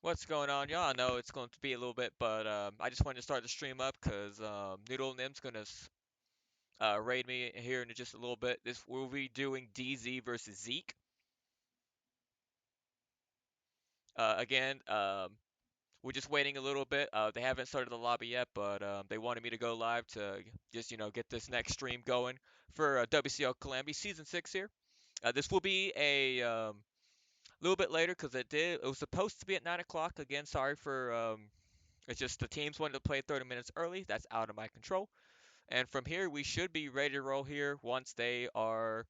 What's going on, y'all? I know it's going to be a little bit, but I just wanted to start the stream up because Noodle Nim's gonna raid me here in just a little bit. This we'll be doing DZ versus Zeke. Again, we're just waiting a little bit. They haven't started the lobby yet, but they wanted me to go live to just get this next stream going for WCL Calamity Season 6 here. This will be a little bit later because it was supposed to be at 9 o'clock. Again, sorry for it's just the teams wanted to play 30 minutes early. That's out of my control. And from here, we should be ready to roll here once they are,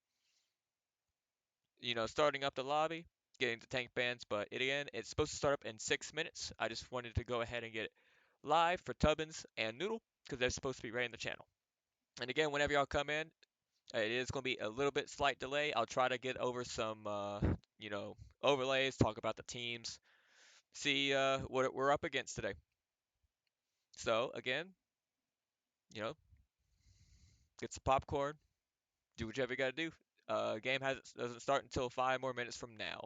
starting up the lobby, getting the tank bans. But again, it's supposed to start up in 6 minutes. I just wanted to go ahead and get it live for Tubbins and Noodle because they're supposed to be right in the channel. And again, whenever y'all come in, it is going to be a little bit slight delay. I'll try to get over some, overlays, talk about the teams, see what we're up against today. So again, you know, get some popcorn, do whatever you got to do. Game doesn't start until 5 more minutes from now.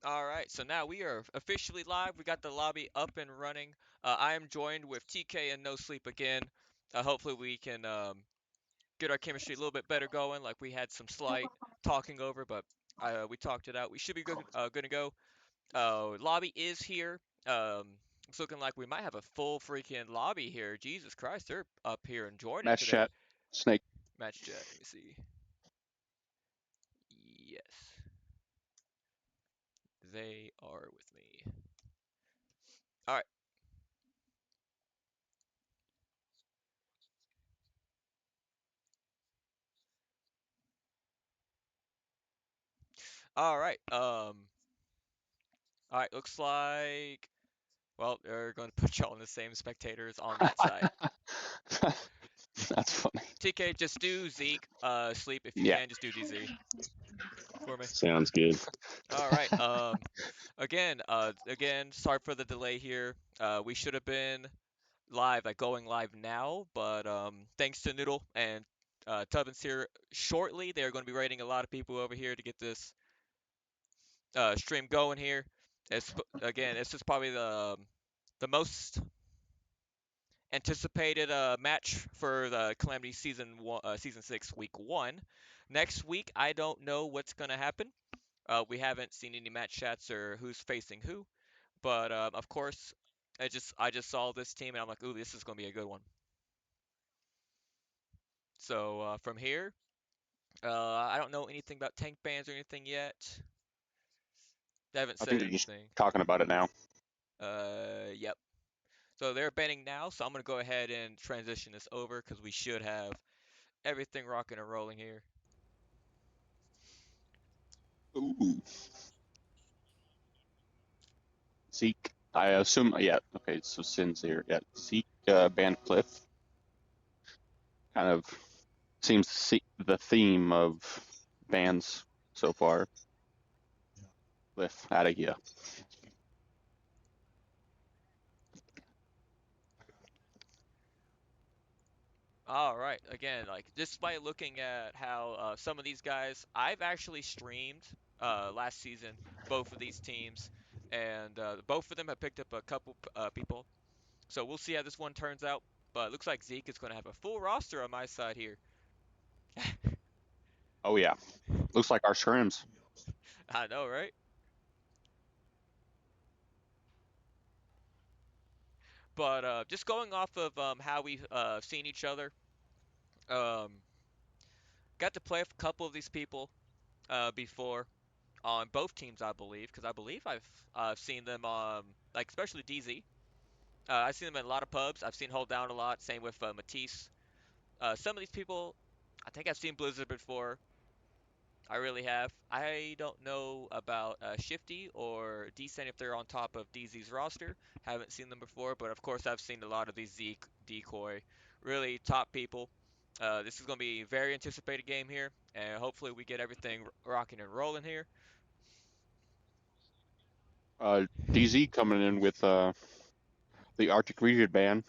All right, so now we are officially live. We got the lobby up and running. I am joined with TK and No Sleep again. Hopefully, we can get our chemistry a little bit better going. Like we had some slight talking over, but we talked it out. We should be good to go. Lobby is here. It's looking like we might have a full freaking lobby here. Jesus Christ, they're up here and joining Match today. chat. Snake. Match chat. Let me see. Yes, they are with me. All right. All right. All right. Looks like well, they're going to put y'all in the same spectators on that side. That's funny. TK, just do Zeke. Sleep if you Yeah. can. Just do DZ for me. Sounds good. All right. Again, sorry for the delay here. We should have been live, like going live now, but thanks to Noodle and Tubbins here shortly, they're going to be raiding a lot of people over here to get this stream going here. Again, this is probably the most anticipated match for the Calamity season 6, week 1. Next week, I don't know what's going to happen. We haven't seen any match chats or who's facing who, but of course, I just saw this team and I'm like, ooh, this is going to be a good one. So from here, I don't know anything about tank bans or anything yet. They haven't I said think they're just anything. talking about it now. Yep. So they're banning now, so I'm gonna go ahead and transition this over because we should have everything rocking and rolling here. Ooh. Zeke. I assume. Yeah. Okay. So Sin's here. Yeah. Zeke banned Cliff. Kind of seems to see the theme of bans so far. Cliff out of here. All right. Again, like just by looking at how some of these guys, I've actually streamed last season both of these teams, and both of them have picked up a couple people. So we'll see how this one turns out. But it looks like Zeke is going to have a full roster on my side here. Oh yeah. Looks like our scrims. I know, right? But just going off of how we've seen each other, um, got to play with a couple of these people before on both teams, I believe, because I believe I've seen them like especially DZ. I've seen them in a lot of pubs. I've seen Hold Down a lot. Same with Matisse. Some of these people, I think I've seen Blizzard before. I really have. I don't know about Shifty or Decent if they're on top of DZ's roster. Haven't seen them before, but of course I've seen a lot of these Zeke, Decoy, really top people. This is going to be a very anticipated game here, and hopefully we get everything rocking and rolling here. DZ coming in with the Arctic region ban.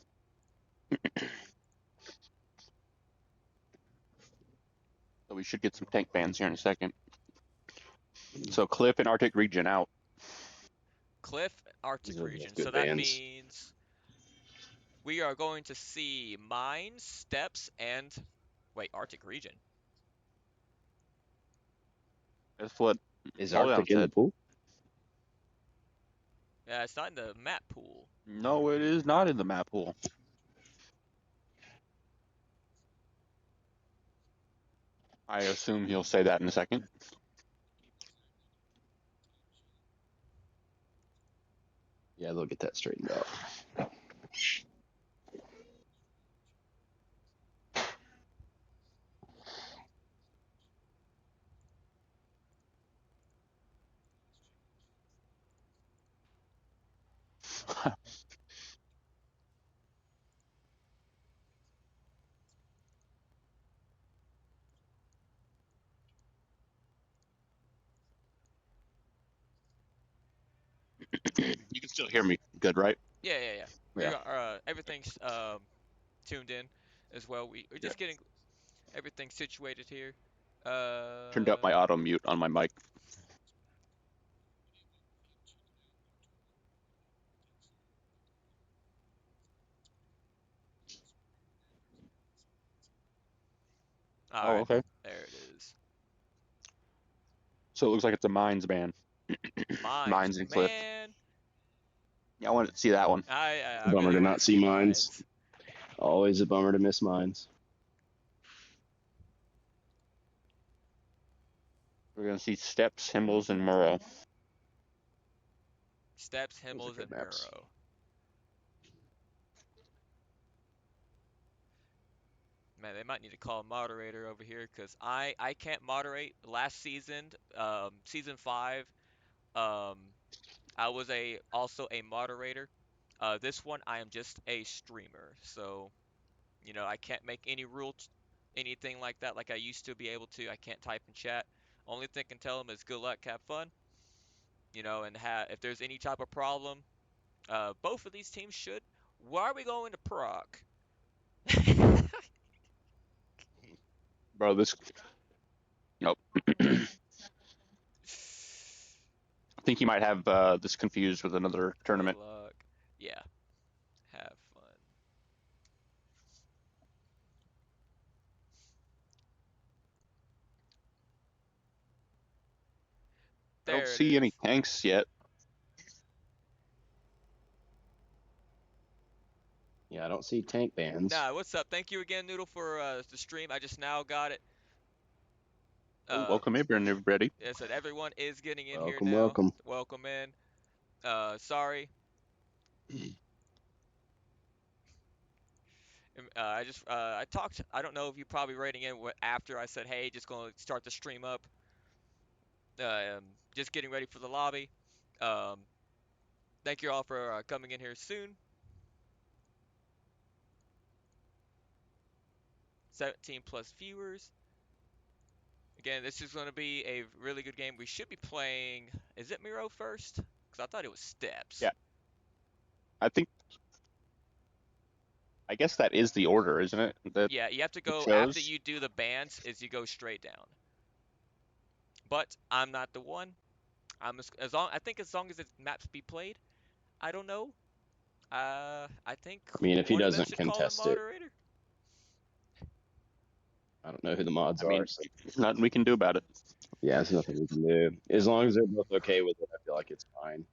So we should get some tank bans here in a second. So Cliff and Arctic region out. Cliff, These Arctic are both region. So good that bands. means we are going to see mines, steps, and wait, Arctic region. That's what Is Lowdown Arctic in the said. pool? Yeah, it's not in the map pool. No, it is not in the map pool. I assume he'll say that in a second. Yeah, they'll get that straightened out. You can still hear me good, right? Yeah, yeah, yeah. We Yeah. are everything's tuned in as well. We're Good. just getting everything situated here. Turned up my auto mute on my mic. All Oh, right, okay. there it is. So it looks like it's a mines ban. Mines, Mines and cliff. man. Yeah, I wanted to see that one. I Bummer really to want not to see see mines. mines. Always a bummer to miss mines. We're gonna see steps, Himmels, and Murrow. Steps, Those are Himmels, good and maps. Muro. Man, they might need to call a moderator over here because I can't moderate. Last season, season 5, um, I was also a moderator. This one I am just a streamer, so I can't make any anything like that like I used to be able to. I can't type in chat. Only thing I can tell them is good luck, have fun, and if there's any type of problem, both of these teams should. Why are we going to Prague? Bro, this. Nope. I think you might have this confused with another Good tournament. luck. Yeah, have fun. I don't There it see is. any tanks yet. Yeah, I don't see tank bans. Nah, what's up? Thank you again, Noodle, for the stream. I just now got it. Oh, Uh, welcome, everybody. I said everyone is getting in here Welcome, now. welcome. Welcome in. Sorry. I talked. I don't know if you probably writing in after I said, hey, just gonna start the stream up. Just getting ready for the lobby. Um, Thank you all for coming in here soon. 17 plus viewers. Again, this is going to be a really good game. We should be playing. Is it Miro first? Because I thought it was Steps. Yeah, I think. I guess that is the order, isn't it? That Yeah, you have to it go after shows. you do the bands. Is you go straight down. But I'm not the one. As long I think as long as it's maps be played. I don't know. I think I mean, if he one of them doesn't should call a contest it, moderator. I don't know who the mods I are. mean, So nothing we can do about it. yeah, there's nothing we can do. As long as they're both okay with it, I feel like it's fine.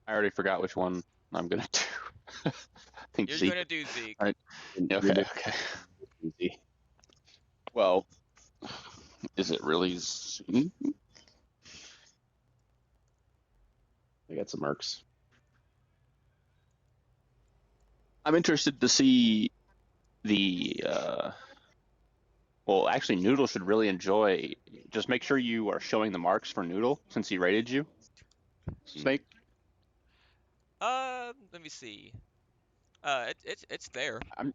I already forgot which one I'm gonna do. I think You're Zeke. gonna do Zeke. All right. And Yeah, you're okay. just Okay. easy. Well, is it really Zeke? I got some mercs. I'm interested to see the. Well, actually, Noodle should really enjoy. Just make sure you are showing the marks for Noodle since he rated you. Snake. Let me see. It's there. I'm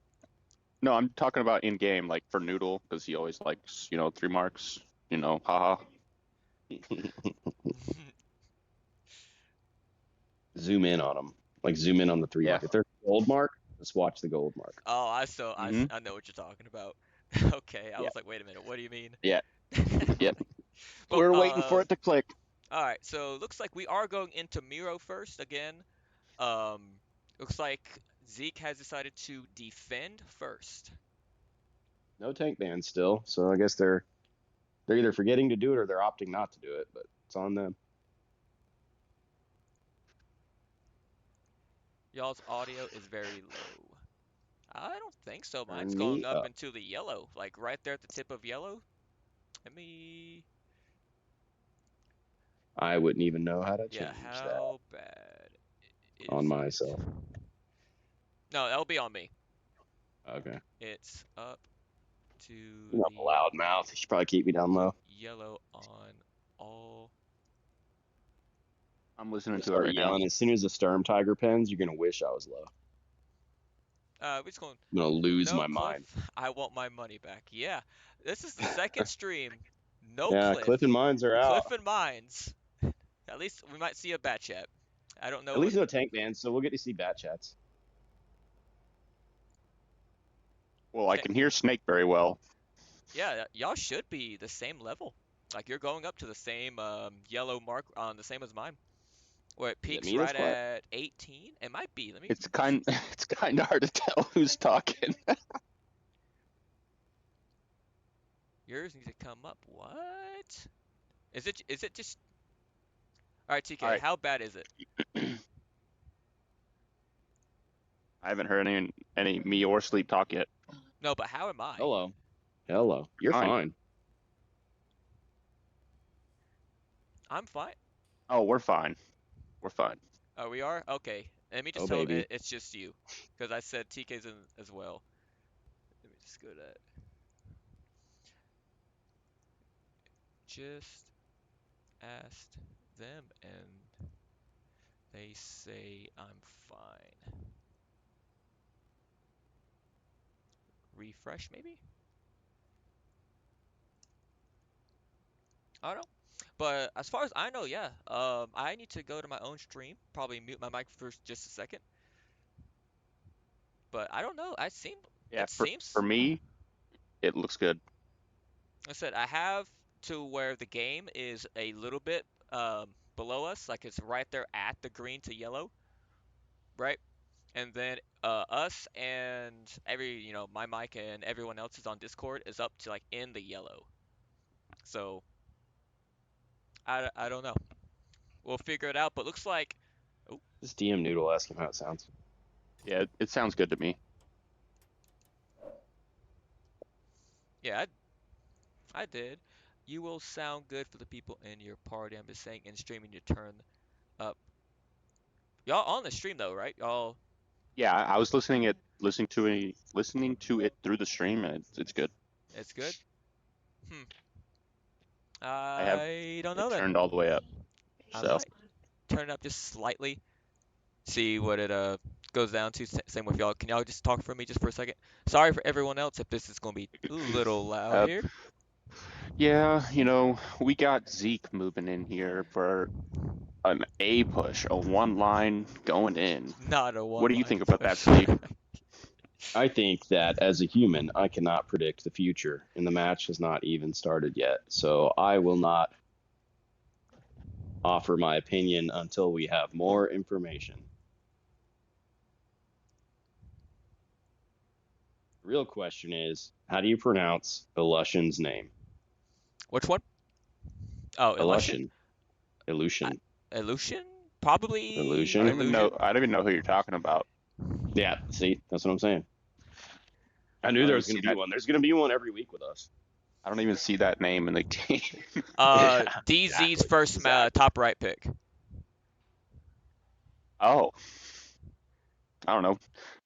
no, I'm talking about in game, like for Noodle, because he always likes 3 marks. Haha. Zoom in on them. Like zoom in on the 3 Yeah. mark. If there's a gold mark, just watch the gold mark. Oh, Mm-hmm. I know what you're talking about. Okay, I Yeah. was like, wait a minute, what do you mean? Yeah. Yep. But We're waiting for it to click. all right, so looks like we are going into Miro first again. Um, Looks like Zeke has decided to defend first. No tank bans still, so I guess they're either forgetting to do it or they're opting not to do it, but it's on them. Y'all's audio is very low. I don't think so. Mine's Turn going me up up. into the yellow, like right there at the tip of yellow. Let me, I wouldn't even know how to yeah, change that how bad on is it? myself. No, that'll be on me. Okay. It's up I'm to not a the loud mouth. You should probably keep me down low. yellow on all. I'm I'm listening gonna to it start right now. yelling as soon as the Sturm Tiger pens. You're gonna wish I was low. We're just going. I'm gonna lose No my Cliff. mind. I want my money back. Yeah, this is the second stream. No Yeah, Cliff. Cliff and Mines are out. Cliff and Mines. At least we might see a bat chat. I don't know At what. least no tank bans, so we'll get to see bat chats. Well, I can hear Snake very well. Yeah, y'all should be the same level. Like you're going up to the same yellow mark on the same as mine. Where it Is it peaks me that's right quiet? at 18. It might be. Let me. It's kind it's kind of hard to tell who's talking. Yours needs to come up. What? Is it just? All right, All TK. right. How bad is it? I haven't heard any me or Sleep talk yet. No, but how am I? Hello. Hello. You're Fine. fine. I'm fine. Oh, we're fine. We're fine. Oh, we are? Okay. Let me just Oh, tell baby. it's just you. Because I said TK's in as well. Let me just go to that. Just asked them and they say I'm fine. Refresh maybe? I don't know. But as far as I know, yeah. I need to go to my own stream. Probably mute my mic for just a second. But I don't know. Yeah, It for seems. me, it looks good. I said I have to where the game is a little bit below us, like it's right there at the green to yellow, right? And then us and my mic and everyone else is on Discord is up to like in the yellow. So I don't know. We'll figure it out. But looks like, oh This DM Noodle, ask him how it sounds. Yeah, it sounds good to me. yeah, I did. You will sound good for the people in your party. I'm just saying in streaming you turn up. Y'all on the stream though, right? Y'all, Yeah, I was listening to it through the stream, and it's good. it's good. Hmm. I have I don't know it then. turned all the way up. I So might turn it up just slightly. See what it goes down to. Same with y'all. Can y'all just talk for me just for a second? Sorry for everyone else if this is gonna be a little loud uh, here. yeah, we got Zeke moving in here for an A push, a one line going in. Not a What one do you line think about that, push. Sleep? I think that as a human, I cannot predict the future, and the match has not even started yet. So I will not offer my opinion until we have more information. The real question is, how do you pronounce Illusion's name? Which one? Oh, Illusion? Illusion. Uh, Illusion. Illusion? Probably Illusion? Illusion. I don't even know who you're talking about. Yeah, see, that's what I'm saying. I I knew don't there even was going see to be that. one. There's going to be one every week with us. I don't even see that name in the game. Yeah, DZ's exactly. first Exactly. top right pick. Oh, I don't know. I'm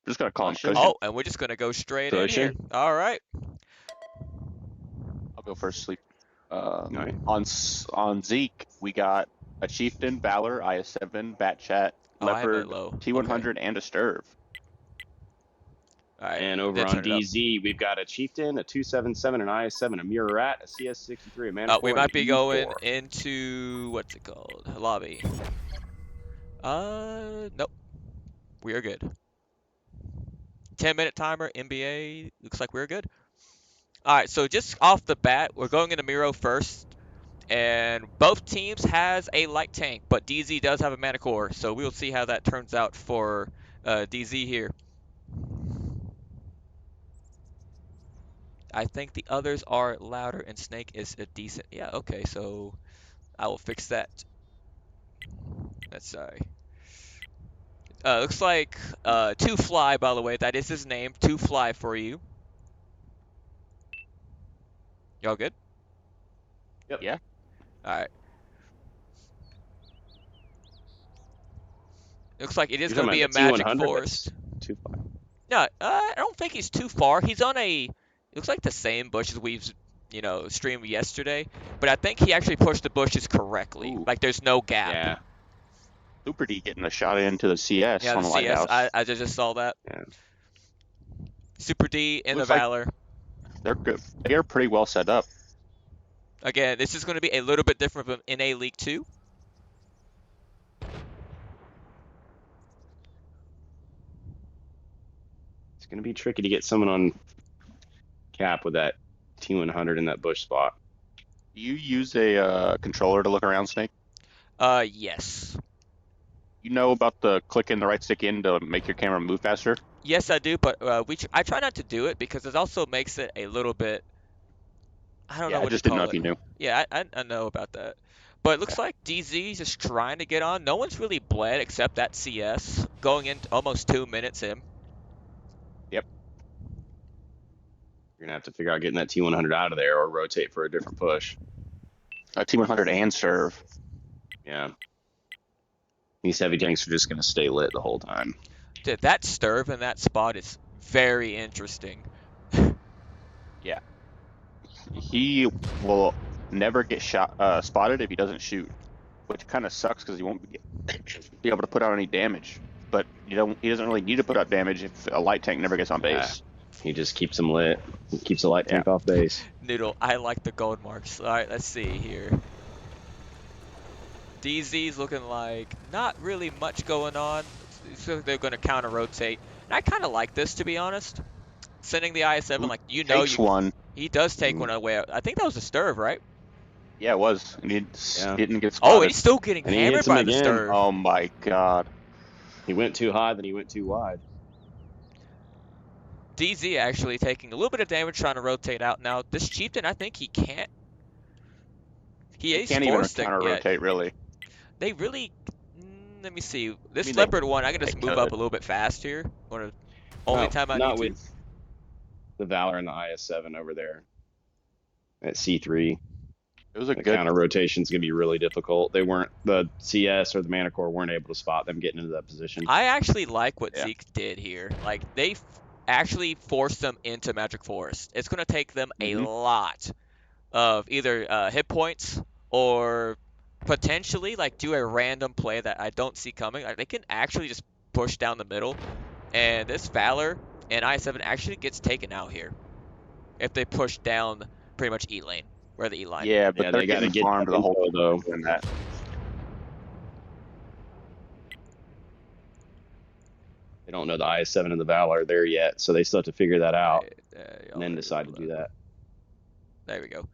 just gonna call him Illusion? Cushion. Oh, and we're just gonna go straight in here. Cushion? All right. I'll go first. Sleep. All right. On Zeke, we got a Chieftain, Valor, IS7, Bat Chat, Oh, I have it Leopard, low. Okay. T100, and a Sturv. All right. And I over did on turn it up. DZ, we've got a Chieftain, a 277, an IS7, a Mirror Rat, a CS63, a Mana We 4, and an might be going E4. into what's it called? Lobby. Nope. We are good. 10-minute timer. NBA. Looks like we're good. All right. So just off the bat, we're going into Miro first, and both teams has a light tank, but DZ does have a mana core. So we'll see how that turns out for DZ here. I think the others are louder, and Snake is a decent. Yeah. Okay. So I will fix that. That's sorry. Looks like Two Fly, by the way. That is his name. Two Fly for you. Y'all good? Yep. Yeah. All right. Looks like it is You're going talking to about be the a Magic T100? Forest. That's too far. No, I don't think he's too far. He's on a. It looks like the same bushes we've streamed yesterday, but I think he actually pushed the bushes correctly. Ooh, Like there's no gap. Yeah. Super D getting a shot into the CS Yeah, on the CS. Lighthouse. I just saw that. Yeah. Super D in the Looks like Valor. they're good. They're pretty well set up. Again, this is going to be a little bit different from in a League 2. It's going to be tricky to get someone on cap with that T100 in that bush spot. Do you use a controller to look around, Snake? Yes. You know about the clicking the right stick in to make your camera move faster? Yes, I do, but I try not to do it because it also makes it a little bit. I don't know Yeah, I what to just didn't know call if it. you knew. Yeah, I know about that. But it looks Okay. like DZ is just trying to get on. No one's really bled except that CS going in almost 2 minutes in. Yep. You're gonna have to figure out getting that T100 out of there or rotate for a different push. T100 and serve. Yeah. These heavy tanks are just gonna stay lit the whole time. Dude, that stirb in that spot is very interesting. Yeah. He will never get spotted if he doesn't shoot, which kind of sucks because he won't be able to put out any damage. But he doesn't really need to put out damage if a light tank never gets on Yeah. base. He just keeps them lit. He keeps the light Yeah. tank off base. Noodle, I like the gold marks. All right, let's see here. DZ's looking like not really much going on. So they're going to counter rotate. And I kind of like this, to be honest. Sending the IS-7, Ooh, like, takes one. he does take one away. I think that was a stirb, right? Yeah, it was. And he Yeah. didn't get Oh, spotted. and he's still getting And he hammered hits him by the again. stirb. Oh my god. He went too high, then he went too wide. DZ actually taking a little bit of damage trying to rotate out now. This chieftain, I think he can't. He They is can't even forced to. counter Yeah, rotate, really. they really. Let me see. This mean, leopard one, I can they just move up a could. little bit fast here. Only time I need Not to. with the Valor and the IS-7 over there at C3. It was a The good. counter rotation's gonna be really difficult. The CS or the Mana Corps weren't able to spot them getting into that position. I actually like what Yeah. ZEEK did here. Like, they actually forced them into Magic Forest. It's going to take them a Mhm. lot of either hit points or potentially, like, do a random play that I don't see coming. Like, they can actually just push down the middle, and this Valor and I7 actually gets taken out here if they push down pretty much E lane, or the E line. Yeah, but Yeah, they're they got to getting get farmed that the whole info though. time doing that. They don't know the IS-7 and the Valor are there yet, so they still have to figure that out and then decide to do that. There we go.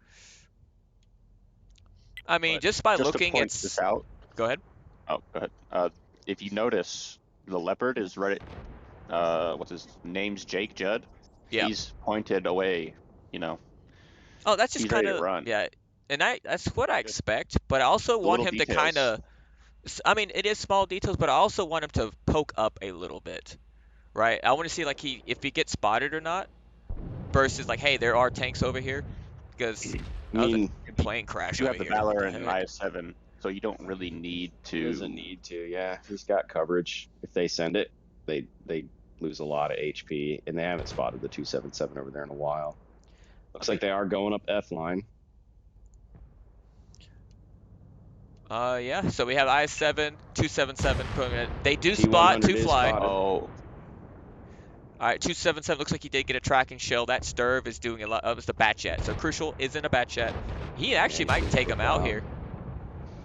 I mean, But just by just to looking, point this out. Go ahead. Oh, go ahead. If you notice, the leopard is right. What's his name's Jake Judd. Yeah. He's pointed away. You know, Oh, that's just he's ready kind to of, run. yeah. And that's what I expect, but I also The want little him to kind details. of, I mean, it is small details, but I also want him to poke up a little bit, right? I want to see like if he gets spotted or not, versus like, hey, there are tanks over here, because I that was mean, a plane crash You over have the here. What Valor the and an heck? IS-7, so you don't really need he to. doesn't need to. Yeah, he's got coverage. If they send it, they lose a lot of HP, and they haven't spotted the 277 over there in a while. Looks like they are going up F line. Yeah. So we have I7, 277 putting it. They do spot T100 two is fly. spotted. Oh, All right, 277 looks like he did get a tracking shell. That Sturv is doing a lot. It's the bat jet. So Crucial is in a bat jet. He actually Yeah, might take him out here.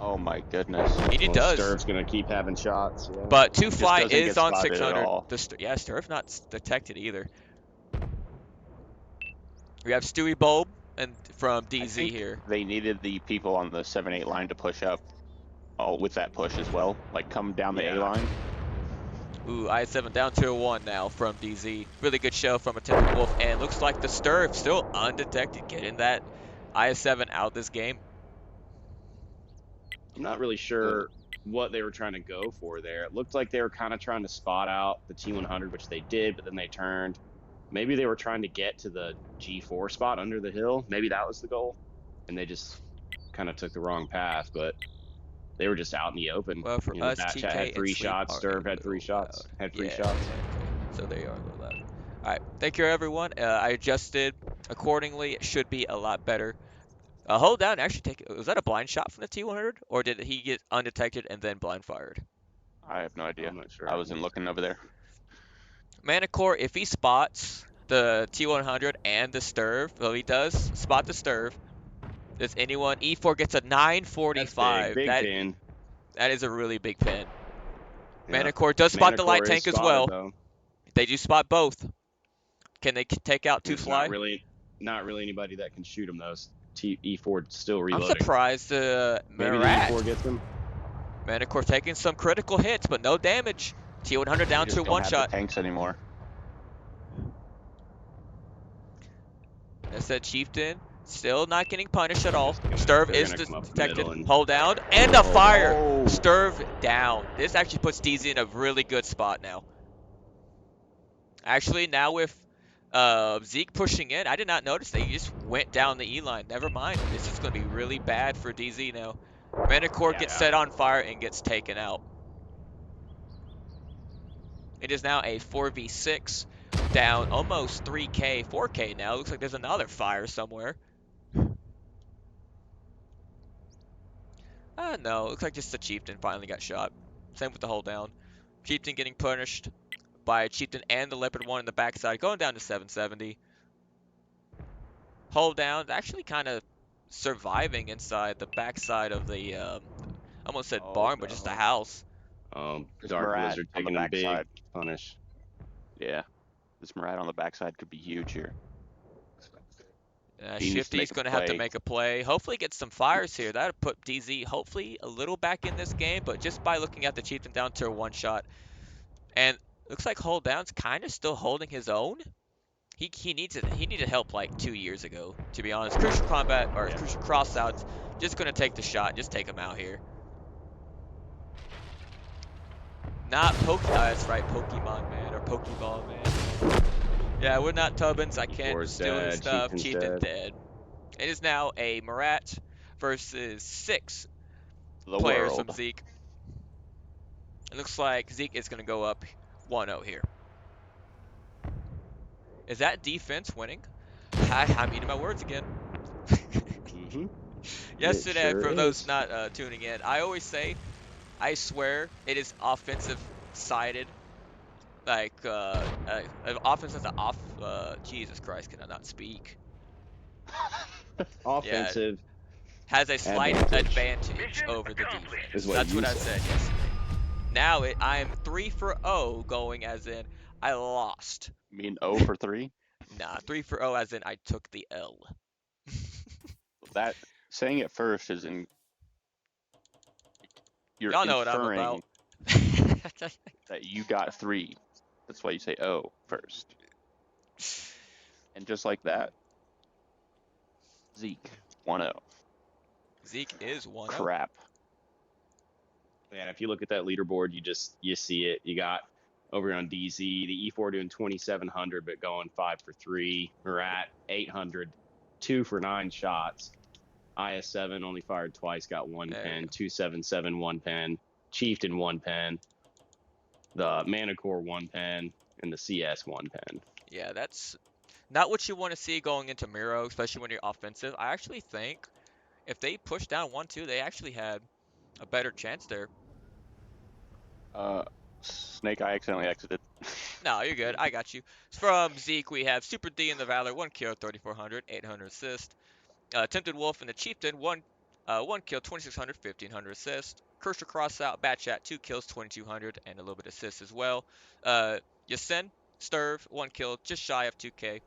oh my goodness. He Well, does. Sturv's gonna keep having shots. Yeah. But two Just fly doesn't is get on spotted at 600. all. Yeah, Sturf not detected either. We have Stewie Bulb and from I DZ think here. they needed the people on the 7-8 line to push up. Oh, with that push as well. Like come down the A Yeah. line. Ooh, I7 down to a 1 now from DZ. Really good show from Attempted Wolf. And looks like the Sturf still undetected, getting that I7 out this game. I'm not really sure what they were trying to go for there. It looked like they were kind of trying to spot out the T100, which they did, but then they turned. Maybe they were trying to get to the G4 spot under the hill. Maybe that was the goal, and they just kind of took the wrong path. But they were just out in the open. Well, for us, Batchat TK had 3 and Sleep shots. are Sturv a had 3 little shots. loud. Had 3 Yeah, shots. okay. So they are a little loud. All right, thank you everyone. I adjusted accordingly. It should be a lot better. Hold down. Actually, was that a blind shot from the T100, or did he get undetected and then blind fired? I have no idea. I'm not sure. I wasn't looking over there. Manticore, if he spots the T100 and the Sturv, well, he does spot the Sturv. Does anyone? E4 gets a 945. That's big pin. That is a really big pin. Yeah. Manticore does spot the light Manticore is tank as spotted, well. though. They do spot both. Can they take out 2 There's fly? not really anybody that can shoot them though. E4 still I'm reloading. surprised Maybe the Marat. E4 gets him. Manticore taking some critical hits, but no damage. T100 We down to just don't one have the shot. tanks anymore. That's that Chieftain. Still not getting punished at all. Just gonna, Sturv they're is gonna come up the detected. middle and Hold down. And the hold down. fire. Oh, Sturv down. This actually puts DZ in a really good spot now. Actually, now with ZEEK pushing in, I did not notice that he just went down the E line. Never mind. This is going to be really bad for DZ now. Manticore gets Yeah. set on fire and gets taken out. It is now a 4v6, down almost 3k, 4k now. Looks like there's another fire somewhere. No, looks like just the Chieftain finally got shot. Same with the hold down. Chieftain getting punished by Chieftain and the Leopard 1 in the backside, going down to 770. Hold down, actually kind of surviving inside the backside of the, I almost said oh barn, but just a no. house. This Dark Murat Blizzard on the taking a big backside. punish. Yeah. This Murat on the backside could be huge here. He needs to Shifty's make a going to have to play. make a play. Hopefully get some fires here. That'll put DZ hopefully a little back in this game, but just by looking at the Chieftain down to a one shot. And looks like Hold Down's kind of still holding his own. He needs it. He needed help like 2 years ago, to be honest. Crucial combat or Yeah. crucial crossouts, just gonna take the shot, just take him out here. Not that's right, Pokemon man or Pokeball man. Yeah, we're not Tubbins. I can't E4's steal his dead. stuff. Chieftain's Chieftain's dead. dead. It is now a Marat versus 6 The players from world. ZEEK. It looks like ZEEK is gonna go up 1-0 here. Is that defense winning? I'm eating my words again. Mm-hmm. It Yesterday, sure for those is. not tuning in, I always say, I swear it is offensive sided. Like, offense has an off. Jesus Christ, can I not speak? Yeah, Offensive has a slight advantage advantage over the is defense. what That's you what I said. said yesterday. Now I'm 3 for 0, going as in I lost. You mean 0 for 3? Nah, 3 for 0 as in I took the L. That saying it first is you're Y'all know what I'm about. inferring that you got 3. That's why you say oh first. And just like that, ZEEK 1-0. ZEEK is 1-0. Crap. Man, if you look at that leaderboard, you see it. You got over on DZ, the E4 doing 2,700, but going 5 for 3. Murat 800, 2 for 9 shots. IS7 only fired twice, got 1 There pen. you 277 1 pen. Chieftain 1 pen. The Manicore 1 pen, and the CS 1 pen. Yeah, that's not what you want to see going into Miro, especially when you're offensive. I actually think if they pushed down 1-2, they actually had a better chance there. Snake, I accidentally exited. No, you're good. I got you. From ZEEK, we have Super D in the Valor, 1 kill, 3,400, 800 assist. Tempted Wolf in the Chieftain, 1 kill, 2,600, 1,500 assist. Cursor Crossout, Bat Chat, 2 kills, 2,200, and a little bit of assist as well. Yasin, Sturv, 1 kill, just shy of 2k.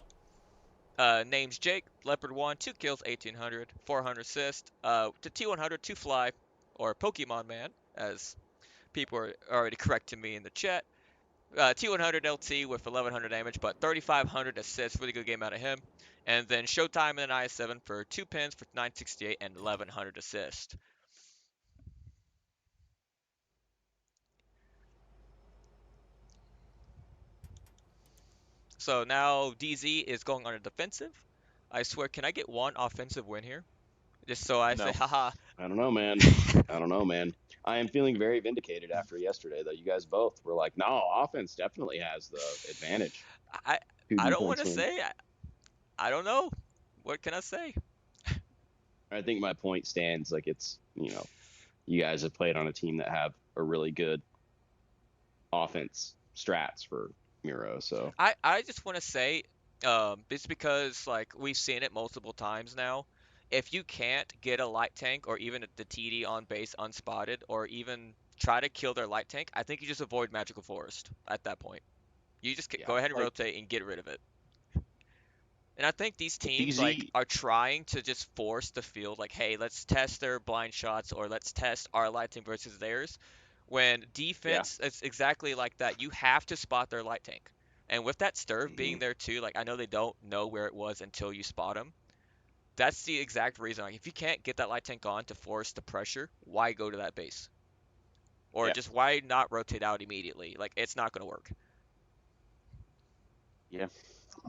Name's Jake, Leopard 1, 2 kills, 1,800, 400 assist. To T100, 2 fly, or Pokemon Man, as people are already correcting me in the chat. T100 LT with 1,100 damage, but 3,500 assists. Really good game out of him. And then Showtime in an IS7 for 2 pins for 968 and 1,100 assists. So now DZ is going on a defensive. I swear, can I get one offensive win here? Just so I say, No. haha. I don't know, man. I don't know, man. I am feeling very vindicated after yesterday, though. You guys both were like, no, offense definitely has the advantage I to I don't want defense to win. say. I don't know. What can I say? I think my point stands. Like, it's, you guys have played on a team that have a really good offense strats for Miro. So, I just want to say, it's because like we've seen it multiple times now. If you can't get a light tank or even the TD on base unspotted, or even try to kill their light tank, I think you just avoid Magical Forest at that point. You just yeah, go ahead and like, rotate and get rid of it. And I think these teams like DZ, are trying to just force the field like, hey, let's test their blind shots or let's test our lighting versus theirs. When yeah, defense, it's exactly like that. You have to spot their light tank. And with that stirve Hmm. being there too, like I know they don't know where it was until you spot them. That's the exact reason. Like if you can't get that light tank on to force the pressure, why go to that base? Or yeah, just why not rotate out immediately? Like it's not going to work. yeah.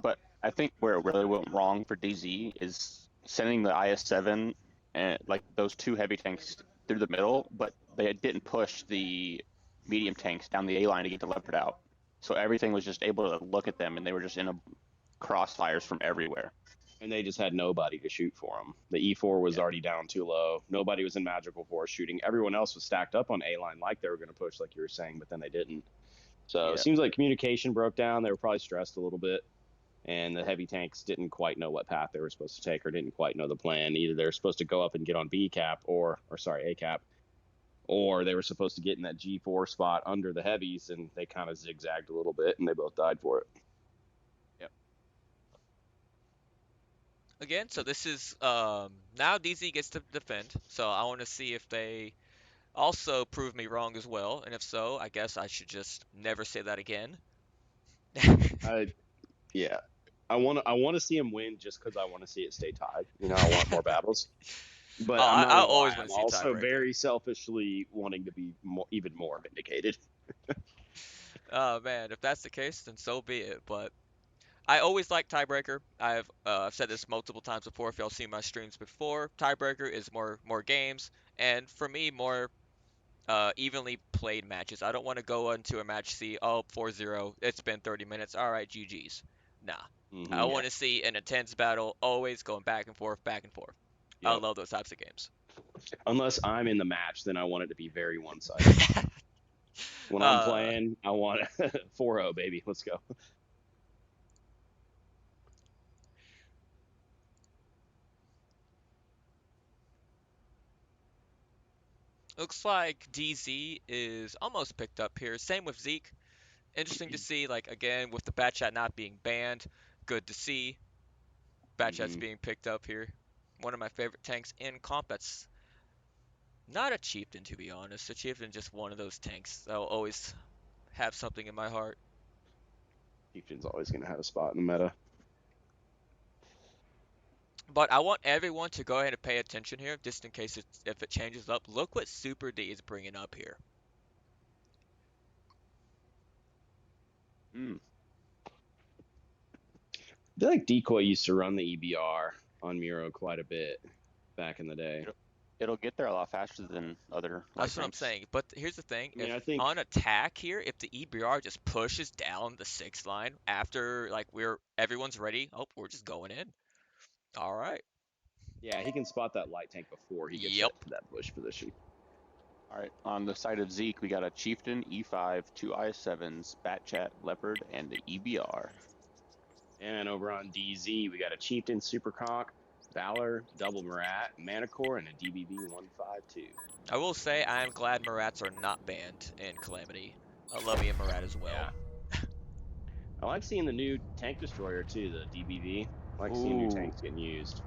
But I think where it really went wrong for DZ is sending the IS-7 and like those two heavy tanks through the middle, but they didn't push the medium tanks down the A line to get the Leopard out. So everything was just able to look at them, and they were just in a crossfires from everywhere. And they just had nobody to shoot for them. The E4 was Yeah, already down too low. Nobody was in Magical Force shooting. Everyone else was stacked up on A line like they were going to push, like you were saying, but then they didn't. So it yeah, seems like communication broke down. They were probably stressed a little bit, and the heavy tanks didn't quite know what path they were supposed to take or didn't quite know the plan. Either they were supposed to go up and get on B cap or sorry, A cap, or they were supposed to get in that G4 spot under the heavies, and they kind of zigzagged a little bit, and they both died for it. yeah. Again, so this is now DZ gets to defend. So I want to see if they also prove me wrong as well, and if so, I guess I should just never say that again. I Yeah, I want to see him win just because I want to see it stay tied. I want more battles. Oh, But I'm not I gonna always lie, want I'm to see a also tiebreaker. very selfishly wanting to be even more vindicated. Oh man, if that's the case, then so be it. But I always like tiebreaker. I've said this multiple times before. If y'all seen my streams before, tiebreaker is more games, and for me, more evenly played matches. I don't want to go into a match, see, oh, 4-0, it's been 30 minutes, all right, GG's. Nah. I Hmm. want Yeah. to see an intense battle, always going back and forth, back and forth. I Yep. love those types of games. Unless I'm in the match, then I want it to be very one-sided. When I'm uh, playing, I want 4-0, baby. Let's go. Looks like DZ is almost picked up here. Same with ZEEK. Interesting to see, like, again, with the Batchat not being banned. Good to see Batchat's Hmm. being picked up here. One of my favorite tanks in comp. That's not a chieftain, to be honest. A chieftain just one of those tanks that'll always have something in my heart. Chieftain's always gonna have a spot in the meta. But I want everyone to go ahead and pay attention here, just in case if it changes up. Look what Super D is bringing up here. Mm. I feel like Decoy used to run the EBR on Miro quite a bit back in the day. It'll get there a lot faster than other light That's what I'm tanks. saying. But here's the thing: I mean, if I think, on attack here, if the EBR just pushes down the 6 line after like everyone's ready, oh, we're just going in. All right. yeah, he can spot that light tank before he gets Yep. that to that bush position. All right, on the side of Zeke, we got a Chieftain, E5, two IS-7s, Batchat, Leopard, and the EBR. And over on DZ, we got a Chieftain, Superconk, Valor, Double Marat, Manicore, and a DBB 152. I will say I am glad Marats are not banned in Calamity. I love me a Marat as well. Yeah. I like seeing the new tank destroyer too, the DBV. I like seeing new Ooh, tanks getting used.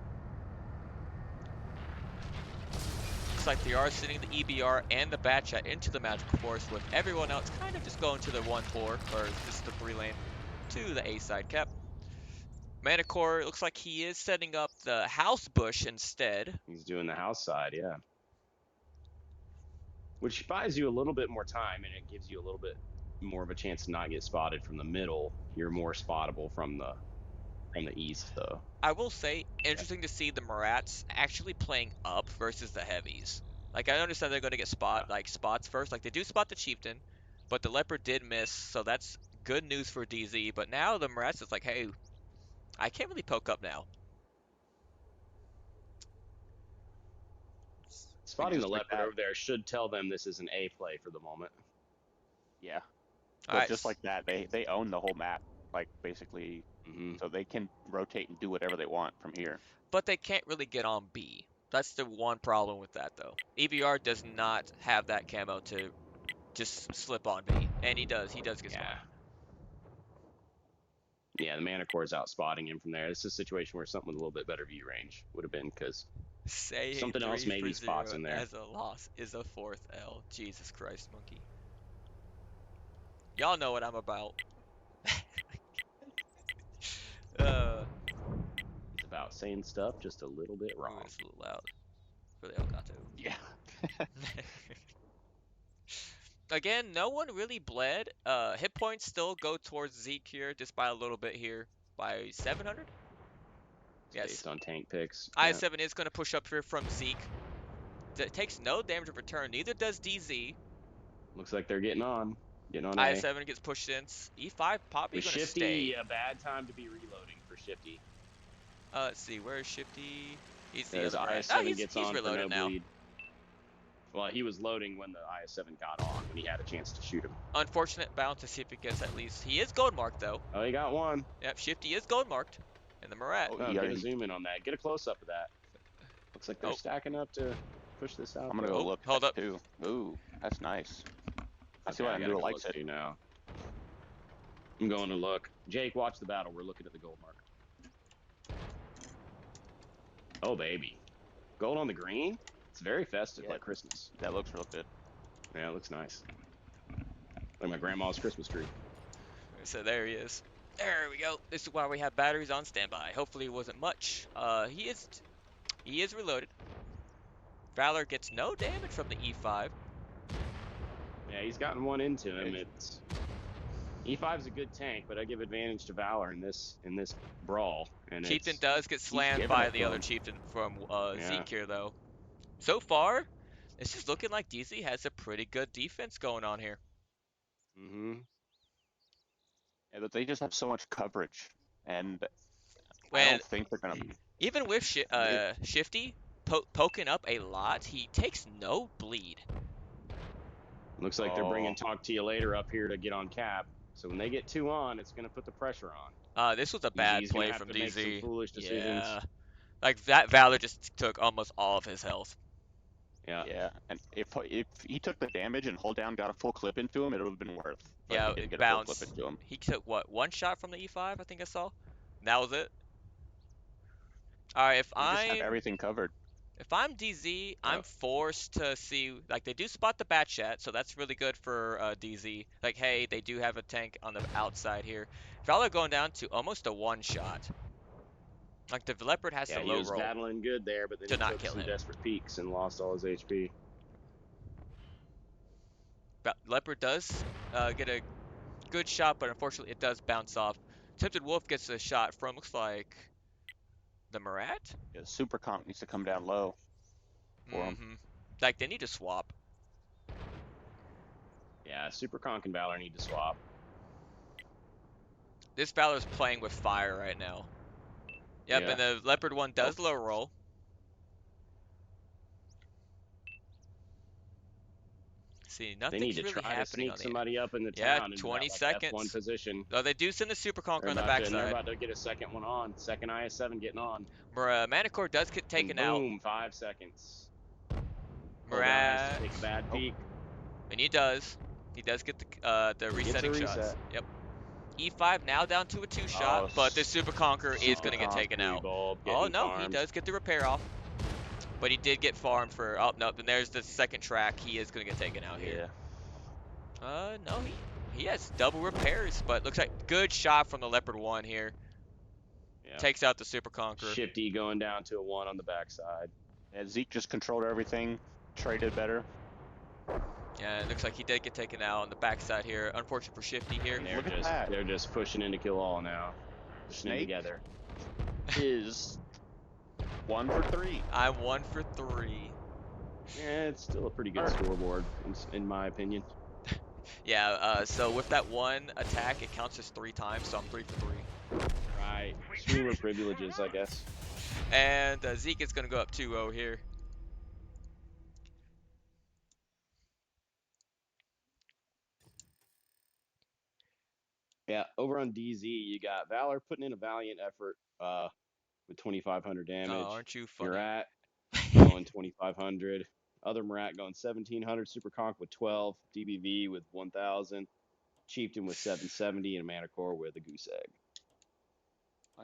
Looks like they are sending the EBR and the Batchat into the Magical Force with everyone else kind of just going to the 1-4, or just the 3 lane to the A side cap. Manicore looks like he is setting up the House Bush instead. He's doing the house side, yeah. Which buys you a little bit more time and it gives you a little bit more of a chance to not get spotted from the middle. You're more spottable from the east though. I will say, interesting to see the Marats actually playing up versus the heavies. Like I understand they're going to get Yeah. spots first. Like they do spot the Chieftain, but the Leopard did miss, so that's good news for DZ. But now the Marats is like, hey, I can't really poke up now. and Spotting the just like leopard that, over there should tell them this is an A play for the moment. yeah. All But right, just like that, they own the whole map, like basically, Hmm. so they can rotate and do whatever they want from here. but they can't really get on B. That's the one problem with that though. EVR does not have that camo to just slip on B, and he does. He does get Yeah. spotted. Yeah, the Manicore's out spotting him from there. This is a situation where something with a little bit better view range would have been, because Saying something else 3 for maybe spots 0 in there. as a loss is a fourth L. Jesus Christ, monkey. Y'all know what I'm about. uh, He's about saying stuff just a little bit ooh, wrong. it's a little loud for the Elgato. Yeah. Again, no one really bled. Hit points still go towards Zeke here, just by a little bit here, by 700. It's Yes, based on tank picks. Yeah. IS7 is going to push up here from Zeke. It takes no damage of return. Neither does DZ. Looks like they're getting on. Getting on A. IS7 gets pushed in. E5 probably With going to Shifty, stay. a bad time to be reloading for Shifty. Let's see, where is Shifty? He's the Because other rat. Ah, IS7 gets he's on for reloaded no now. bleed. Well, he was loading when the IS7 got on, when he had a chance to shoot him. Unfortunate bound to see if he gets at least. He is gold marked though. Oh, he got one. Yep, Shifty is gold marked. And the Marat. Oh, Oh, he get a already. zoom in on that. Get a close up of that. Looks like they're Oh. stacking up to push this out. I'm gonna there. go Oh, look hold up. too. Ooh, that's nice. I see Okay, why I gotta Noodle go likes look it. too now. I'm going to look. Jake, watch the battle. We're looking at the gold mark. Oh, baby. Gold on the green? It's very festive, Yeah. like Christmas. That looks real good. Yeah, it looks nice. Like my grandma's Christmas tree. So there he is. There we go. This is why we have batteries on standby. Hopefully it wasn't much. He is reloaded. Valor gets no damage from the E5. Yeah, he's gotten one into him. It's E5 is a good tank, but I give advantage to Valor in this brawl. And Chieftain it's does get slammed giving by it the to other him. Chieftain from Yeah. Zeke here though. So far, it's just looking like DZ has a pretty good defense going on here. Mm-hmm. Yeah, but they just have so much coverage, and I When don't think they're gonna. even with It, Shifty poking up a lot, he takes no bleed. Looks like they're bringing Talk to You Later up here to get on cap. So when they get two on, it's going to put the pressure on. This was a bad DZ's going play to have from to make some DZ. foolish decisions. Yeah, like that Valor just took almost all of his health. Yeah. yeah, and if he took the damage and hold down, got a full clip into him, it would have been worth. But Yeah, he didn't it get a full clip bounced. into him. He took what, one shot from the E5, I think I saw. And that was it. All right, They just have everything covered. if I'm DZ, I'm forced to see, like, they do spot the bat chat, so that's really good for DZ. Like, hey, they do have a tank on the outside here. Valor going down to almost a one shot. Like, the Leopard has Yeah, to he low was roll battling good there, but then to he not took kill some him. desperate peaks and lost all his HP. Leopard does get a good shot, but unfortunately it does bounce off. Tempted Wolf gets a shot from, looks like, the Marat? Yeah, Super Comp needs to come down low for him. Like, they need to swap. Yeah, Super Conk and Valor need to swap. This Valor's playing with fire right now. Yep, Yeah. and the Leopard one does low roll. See, They need nothing's to really try to happening on sneak the somebody up in the Yeah, town into 20 that like F1 seconds. position. Oh, they do send the Super Conquer on the They're backside. about to get a second one on. Second IS7 getting on. Manicore does get taken And out. boom, 5 seconds. Marat, Take a bad peek. and he does. He does get the resetting shots. Yep. E5 now down to a 2-shot, but the Super Conquer is going to get taken out. Oh no, he does get the repair off. But he did get farmed for, oh no, then there's the second track. He is going to get taken out here. No, he has double repairs, but looks like good shot from the Leopard 1 here. Yeah. Takes out the Super Conqueror. Shifty going down to a 1 on the backside. Yeah, Zeke just controlled everything, traded better. Yeah, it looks like he did get taken out on the backside here. Unfortunate for Shifty here. And they're just pushing in to kill all now. Pushing in Snake together. is 1 for 3. I'm 1 for 3. Yeah, it's still a pretty good scoreboard, in my opinion. Yeah, so with that one attack, it counts as 3 times, so I'm 3 for 3. Right. Streamer privileges, I guess. And Zeke is going to go up 2-0 here. Yeah, over on DZ, you got Valor putting in a valiant effort with 2,500 damage. Oh, aren't you funny? Murat going 2,500. Other Murat going 1,700. Super Conk with 12. DBV with 1,000. Chieftain with 770. And Manicore with a goose egg.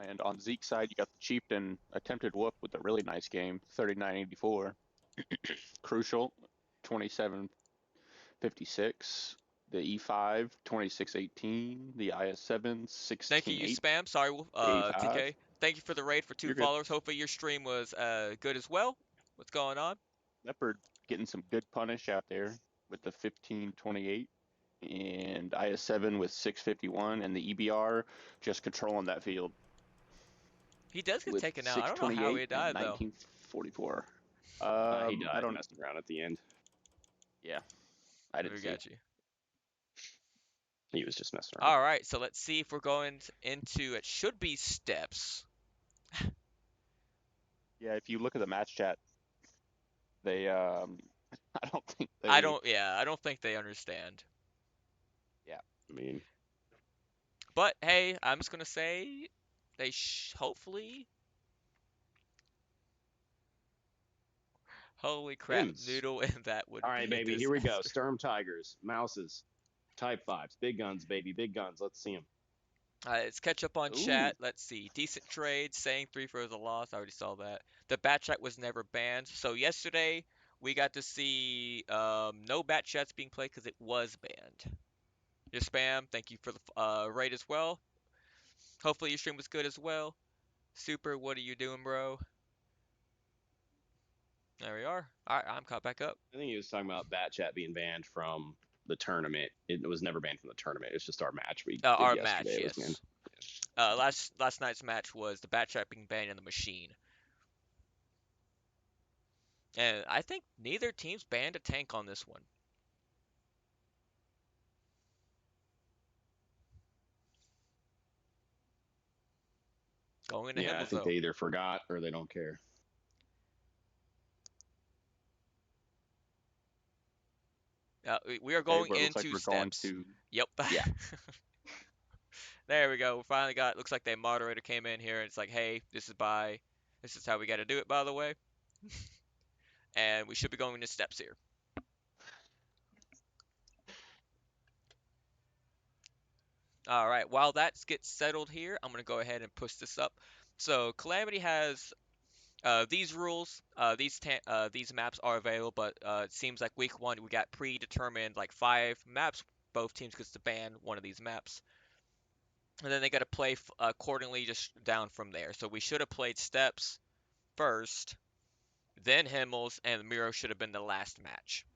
And on Zeke's side, you got the Chieftain attempted whoop with a really nice game, 39-84. Crucial, 27-56. The E5, 26-18. The IS7, Thank you, you 16-8. spam. Sorry, The A5. TK. Thank you for the raid for two You're good. followers. Hopefully your stream was good as well. What's going on? Leopard getting some good punish out there with the 15-28. And IS7 with 651. And the EBR just controlling that field He does get with taken out. I don't know how 628 he and died though. 1944. He I died don't. messing around at the end. Yeah, I didn't We see. got you. He was just messing around. All right, so let's see if we're going into it. Should be steps. Yeah, if you look at the match chat, they I don't think I they. don't. Yeah, I don't think they understand. Yeah, I mean, But hey, I'm just gonna say they hopefully. Holy crap, Hims. Noodle, and that would All right, be a baby. Here we go. disaster. Sturm Tigers, Mouses, Type 5s, big guns, baby, big guns. Let's see them. Let's catch up on ooh, chat. Let's see. Decent trade, saying three for the loss. I already saw that. The bat chat was never banned. So yesterday we got to see no bat chats being played because it was banned. Your spam, thank you for the raid as well. Hopefully your stream was good as well. Super, what are you doing, bro? There we are. All right, I'm caught back up. I think he was talking about Bat Chat being banned from the tournament. It was never banned from the tournament. It was just our match we did Our yesterday. match, It was banned. yes. Last night's match was the bat chat being banned in the machine. And I think neither team's banned a tank on this one. Going to Yeah, I Himmels think though. they either forgot or they don't care. We are okay. going Well, it looks like into we're going steps. to. Yep. Yeah, There we go. We finally got. Looks like the moderator came in here and it's like, hey, this is how we got to do it, by the way. And we should be going into steps here. All right. While that gets settled here, I'm gonna go ahead and push this up. So Calamity has these rules. These maps are available, but it seems like week one we got predetermined like 5 maps. Both teams gets to ban one of these maps. And then they got to play accordingly just down from there. So we should have played steps first, then Himmels, and Miro should have been the last match.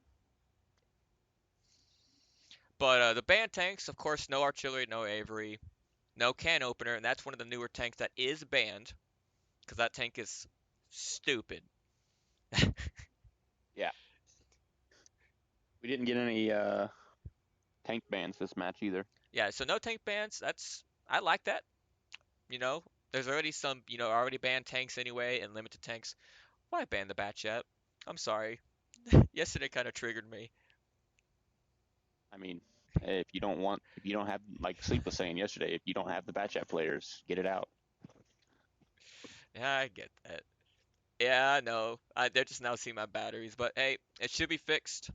But the banned tanks, of course, no artillery, no Avery, no can opener, and that's one of the newer tanks that is banned because that tank is stupid. yeah. We didn't get any tank bans this match either. Yeah, so no tank bans. I like that. You know, there's already some already banned tanks anyway and limited tanks. Why ban the bat chat? I'm sorry. Yesterday kind of triggered me. I mean, if you don't have, like Sleep was saying yesterday, if you don't have the batch chat players, get it out. Yeah, I get that. Yeah, I know. They're just now seeing my batteries, but hey, it should be fixed.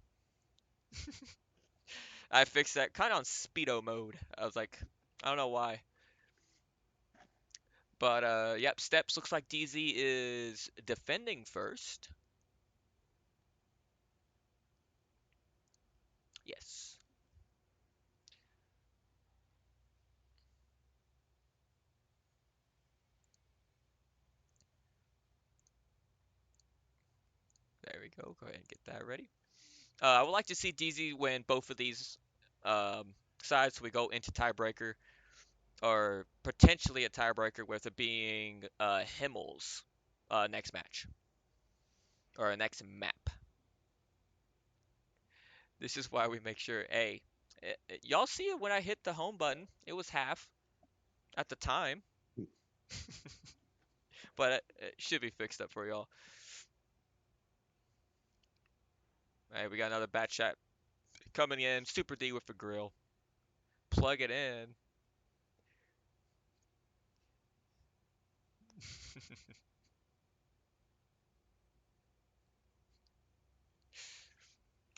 I fixed that kind of on speedo mode. I was like, I don't know why. But yep, steps looks like DZ is defending first. Yes. There we go. Go ahead and get that ready. I would like to see DZ win both of these um, sides, so we go into tiebreaker, or potentially a tiebreaker with it being Himmel's next match or next map. This is why we make sure. Hey, y'all see it when I hit the home button? It was half at the time, but it should be fixed up for y'all. All right, we got another bat shot coming in. Super D with the grill. Plug it in.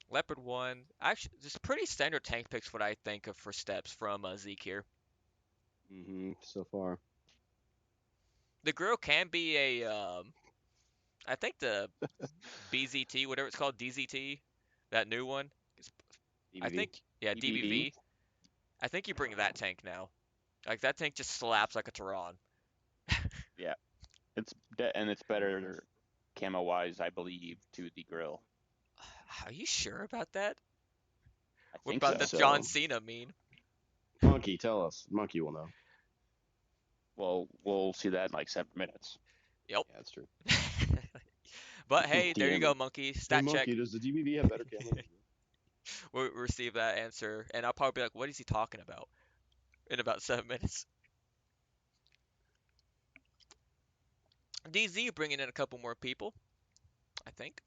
Leopard 1. Actually, just pretty standard tank picks, what I think of for steps from ZEEK here. So far. The grill can be a I think the BZT, whatever it's called, DZT, that new one. I DVD. think yeah, DBV. DBV. I think you bring that tank now. Like that tank just slaps like a Tehran. Yeah, and it's better camo wise, I believe, to the grill. Are you sure about that? I What think about so. the So, John Cena meme? Monkey, tell us. Monkey will know. Well, we'll see that in like 7 minutes. Yep. Yeah, that's true. But hey, there you DM go, him. monkey. Hey, Stat check. Monkey, does the DBV have better camo? We'll receive that answer, and I'll probably be like, "What is he talking about?" In about 7 minutes. DZ bringing in a couple more people, I think.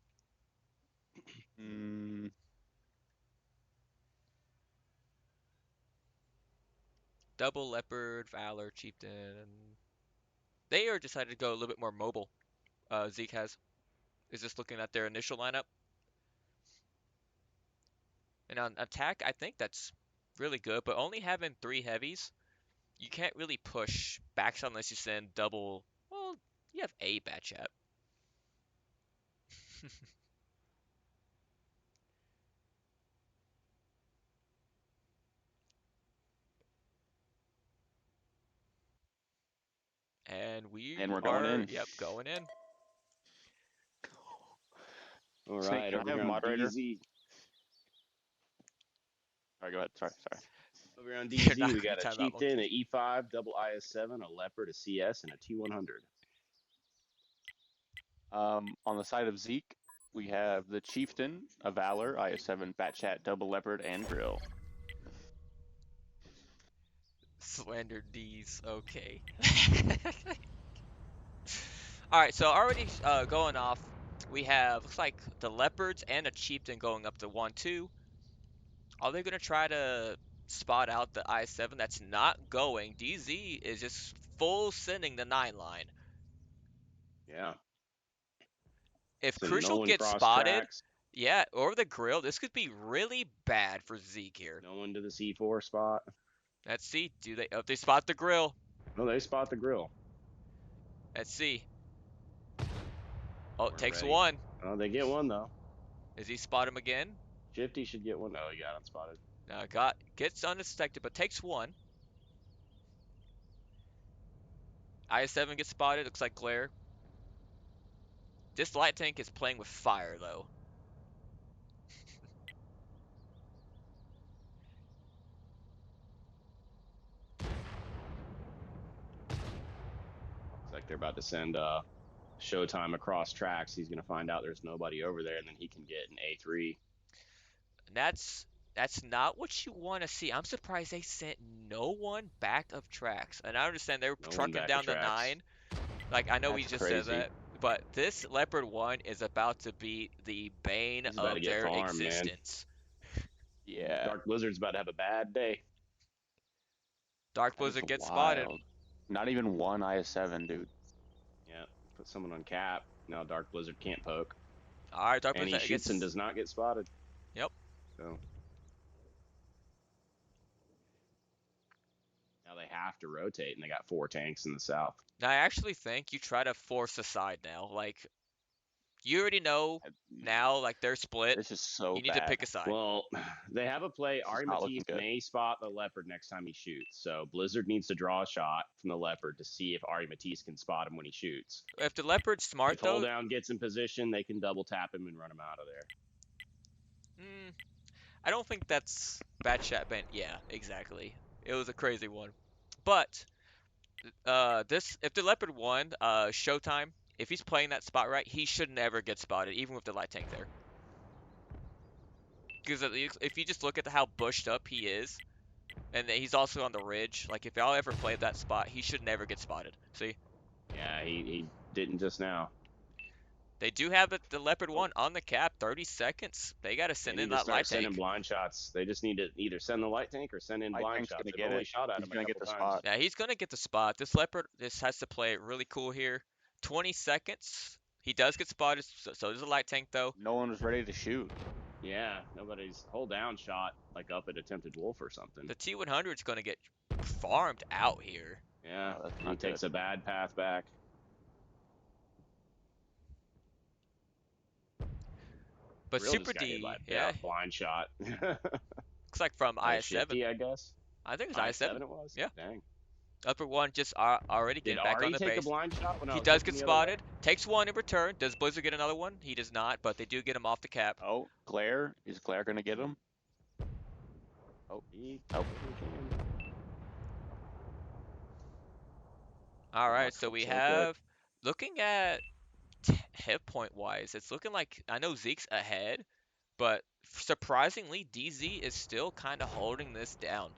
Mm, Double Leopard, Valor, Chieftain. They are decided to go a little bit more mobile. Zeke has is just looking at their initial lineup, and on attack, I think that's really good. But only having 3 heavies, you can't really push backs unless you send double. Well, you have a bat chat. And we and we're going are, in. yep, going in. All Snake, right, can I over have here a on moderator? DZ. All right, go ahead. Sorry. Over here on You're DZ, not we gonna got a time out, Chieftain, monkey. an E5, double IS7, a Leopard, a CS, and a T100. On the side of Zeke, we have the Chieftain, a Valor, IS7, Bat Chat, Double Leopard, and Grill. Slander D's, okay. All right, so already going off, we have looks like the leopards and a chieftain going up to 1-2. Are they gonna try to spot out the I7? That's not going. DZ is just full sending the 9 line. Yeah. If So no Crucial one gets cross spotted, tracks. yeah, or the grill, this could be really bad for Zeke here. No one to the C4 spot. Let's see. Do they? Oh, they spot the grill. No, they spot the grill. Let's see. Oh, it We're takes ready. one. Oh, they get one though. Does he spot him again? Shifty should get one. Oh, he got unspotted. Gets undetected, but takes one. IS7 gets spotted. Looks like glare. This light tank is playing with fire though. Looks like they're about to send Showtime across tracks. He's gonna find out there's nobody over there, and then he can get an A3. And that's not what you want to see. I'm surprised they sent no one back of tracks. And I understand they were No one trucking back of down the tracks. 9. Like I know we That's just said crazy. that, but this Leopard 1 is about to be the bane He's about to of get their farmed, man. existence. Yeah, Dark Blizzard's about to have a bad day. Dark that is Blizzard gets spotted. wild. Not even one IS7, dude. Yeah, put someone on cap. Now Dark Blizzard can't poke, All right, Dark and he Blizzard shoots and gets. does not get spotted. Yep. So now they have to rotate, and they got 4 tanks in the south. Now I actually think you try to force a side now. Like you already know now, like they're split. This is so You need to bad. pick a side. Well, they have a play. This is Ari not looking Matisse good. may spot the Leopard next time he shoots. So Blizzard needs to draw a shot from the Leopard to see if Ari Matisse can spot him when he shoots. If the Leopard's smart If though, hold down gets in position, they can double tap him and run him out of there. I don't think that's bad chat ban. Yeah, exactly. It was a crazy one. But this if the Leopard won, Showtime, if he's playing that spot right, he should never get spotted, even with the light tank there. Because if you just look at how bushed up he is, and he's also on the ridge, like if y'all ever played that spot, he should never get spotted. See, Yeah, he didn't just now. they do have the Leopard Oh, 1 on the cap, 30 seconds. They got to they send in need to that start light sending tank. blind shots. They just need to either send the light tank or send in Light blind tank's shots. gonna They've get only it. shot at He's him a gonna get couple the times. spot. Yeah, he's gonna get the spot. This Leopard, this has to play it really cool here. 20 seconds. He does get spotted, so there's a light tank though. No one was ready to shoot. Yeah, nobody's hold down shot like up at attempted wolf or something. The T100 is gonna get farmed out here. Yeah, Oh, that's and he not good. takes a bad path back. But Grill Super just got hit by D, a yeah, blind shot. looks like from By IS7. Shifty, I guess. I think it's IS7. IS7 it was? Yeah. Dang. Upper one just already Did getting back on Ari the take a base. blind shot when I He was does looking get the other way? spotted. Takes one in return. Does Blizzard get another one? He does not, but they do get him off the cap. Oh, Glare. Is Glare going to get him? Oh, He oh. certainly can. All Good right, luck. so we Looks like it. have looking at hit point wise, it's looking like I know Zeke's ahead, but surprisingly, DZ is still kind of holding this down.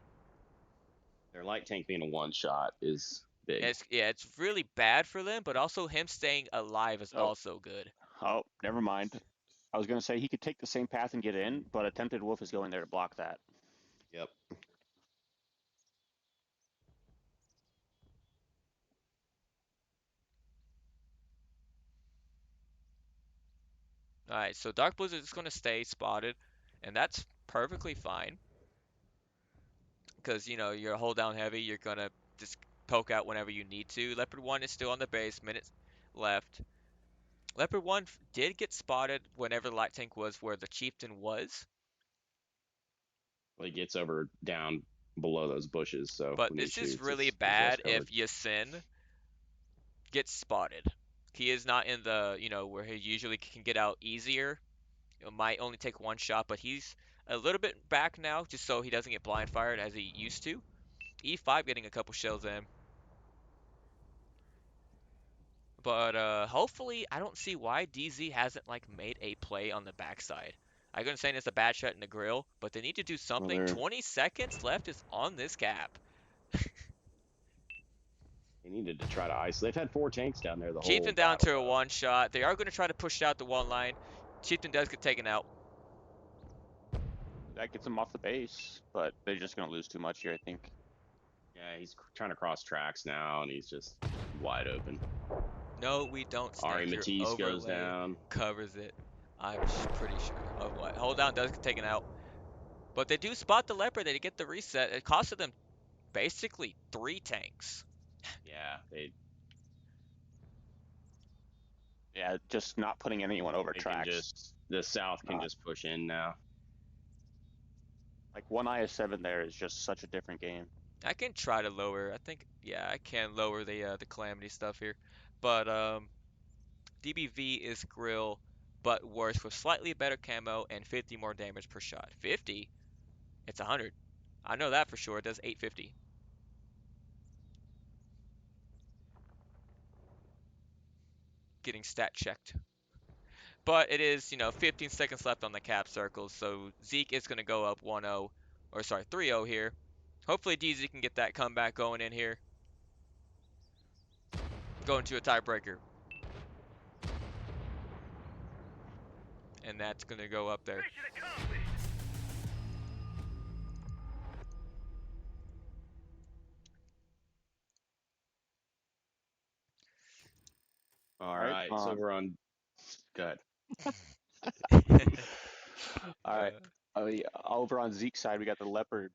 Their light tank being a one shot is big. It's really bad for them, but also him staying alive is Oh, also good. oh, never mind. I was going to say he could take the same path and get in, but Attempted Wolf is going there to block that. Yep. All right, so Dark Blizzard is going to stay spotted, and that's perfectly fine because you're hold down heavy. You're gonna just poke out whenever you need to. Leopard One is still on the base. Minutes left. Leopard One did get spotted whenever the light tank was where the chieftain was, Well, he gets over down below those bushes, so but when he this is shoots, really there's less bad if coverage. Yasin gets spotted. He is not in the where he usually can get out easier. It might only take one shot, but he's a little bit back now, just so he doesn't get blind fired as he used to. E5 getting a couple shells in. But hopefully, I don't see why DZ hasn't like made a play on the backside. I'm gonna say it's a bad shot in the grill, but they need to do Well, something. they 20 seconds left is on this cap. needed to try to isolate. They've had 4 tanks down there the whole Chieftain down battle, to a though. one shot. They are going to try to push out the one line. Chieftain does get taken out. That gets them off the base, but they're just going to lose too much here, I think. Yeah, he's trying to cross tracks now, and he's just wide open. No, we don't Ari snake. Your Matisse goes overlay down. covers it. I'm pretty sure. Oh, what? Hold down does get taken out. But they do spot the leopard. They get the reset. It costed them basically 3 tanks. Yeah, Yeah, just not putting anyone over they can tracks. just the South can Not just push in now. like one IS7 there is just such a different game. I can try to lower. I think, yeah, I can lower the Calamity stuff here. But DBV is grill, but worse with slightly better camo and 50 more damage per shot. 50? It's 100. I know that for sure. It does 850. Getting stat checked. But it is, 15 seconds left on the cap circle, so ZEEK is going to go up 1-0, or sorry, 3-0 here. Hopefully DZ can get that comeback going in here. Going to a tiebreaker. And that's going to go up there. All right, so we're on. Good. All right. Uh, Yeah, over on Zeke's side, we got the Leopard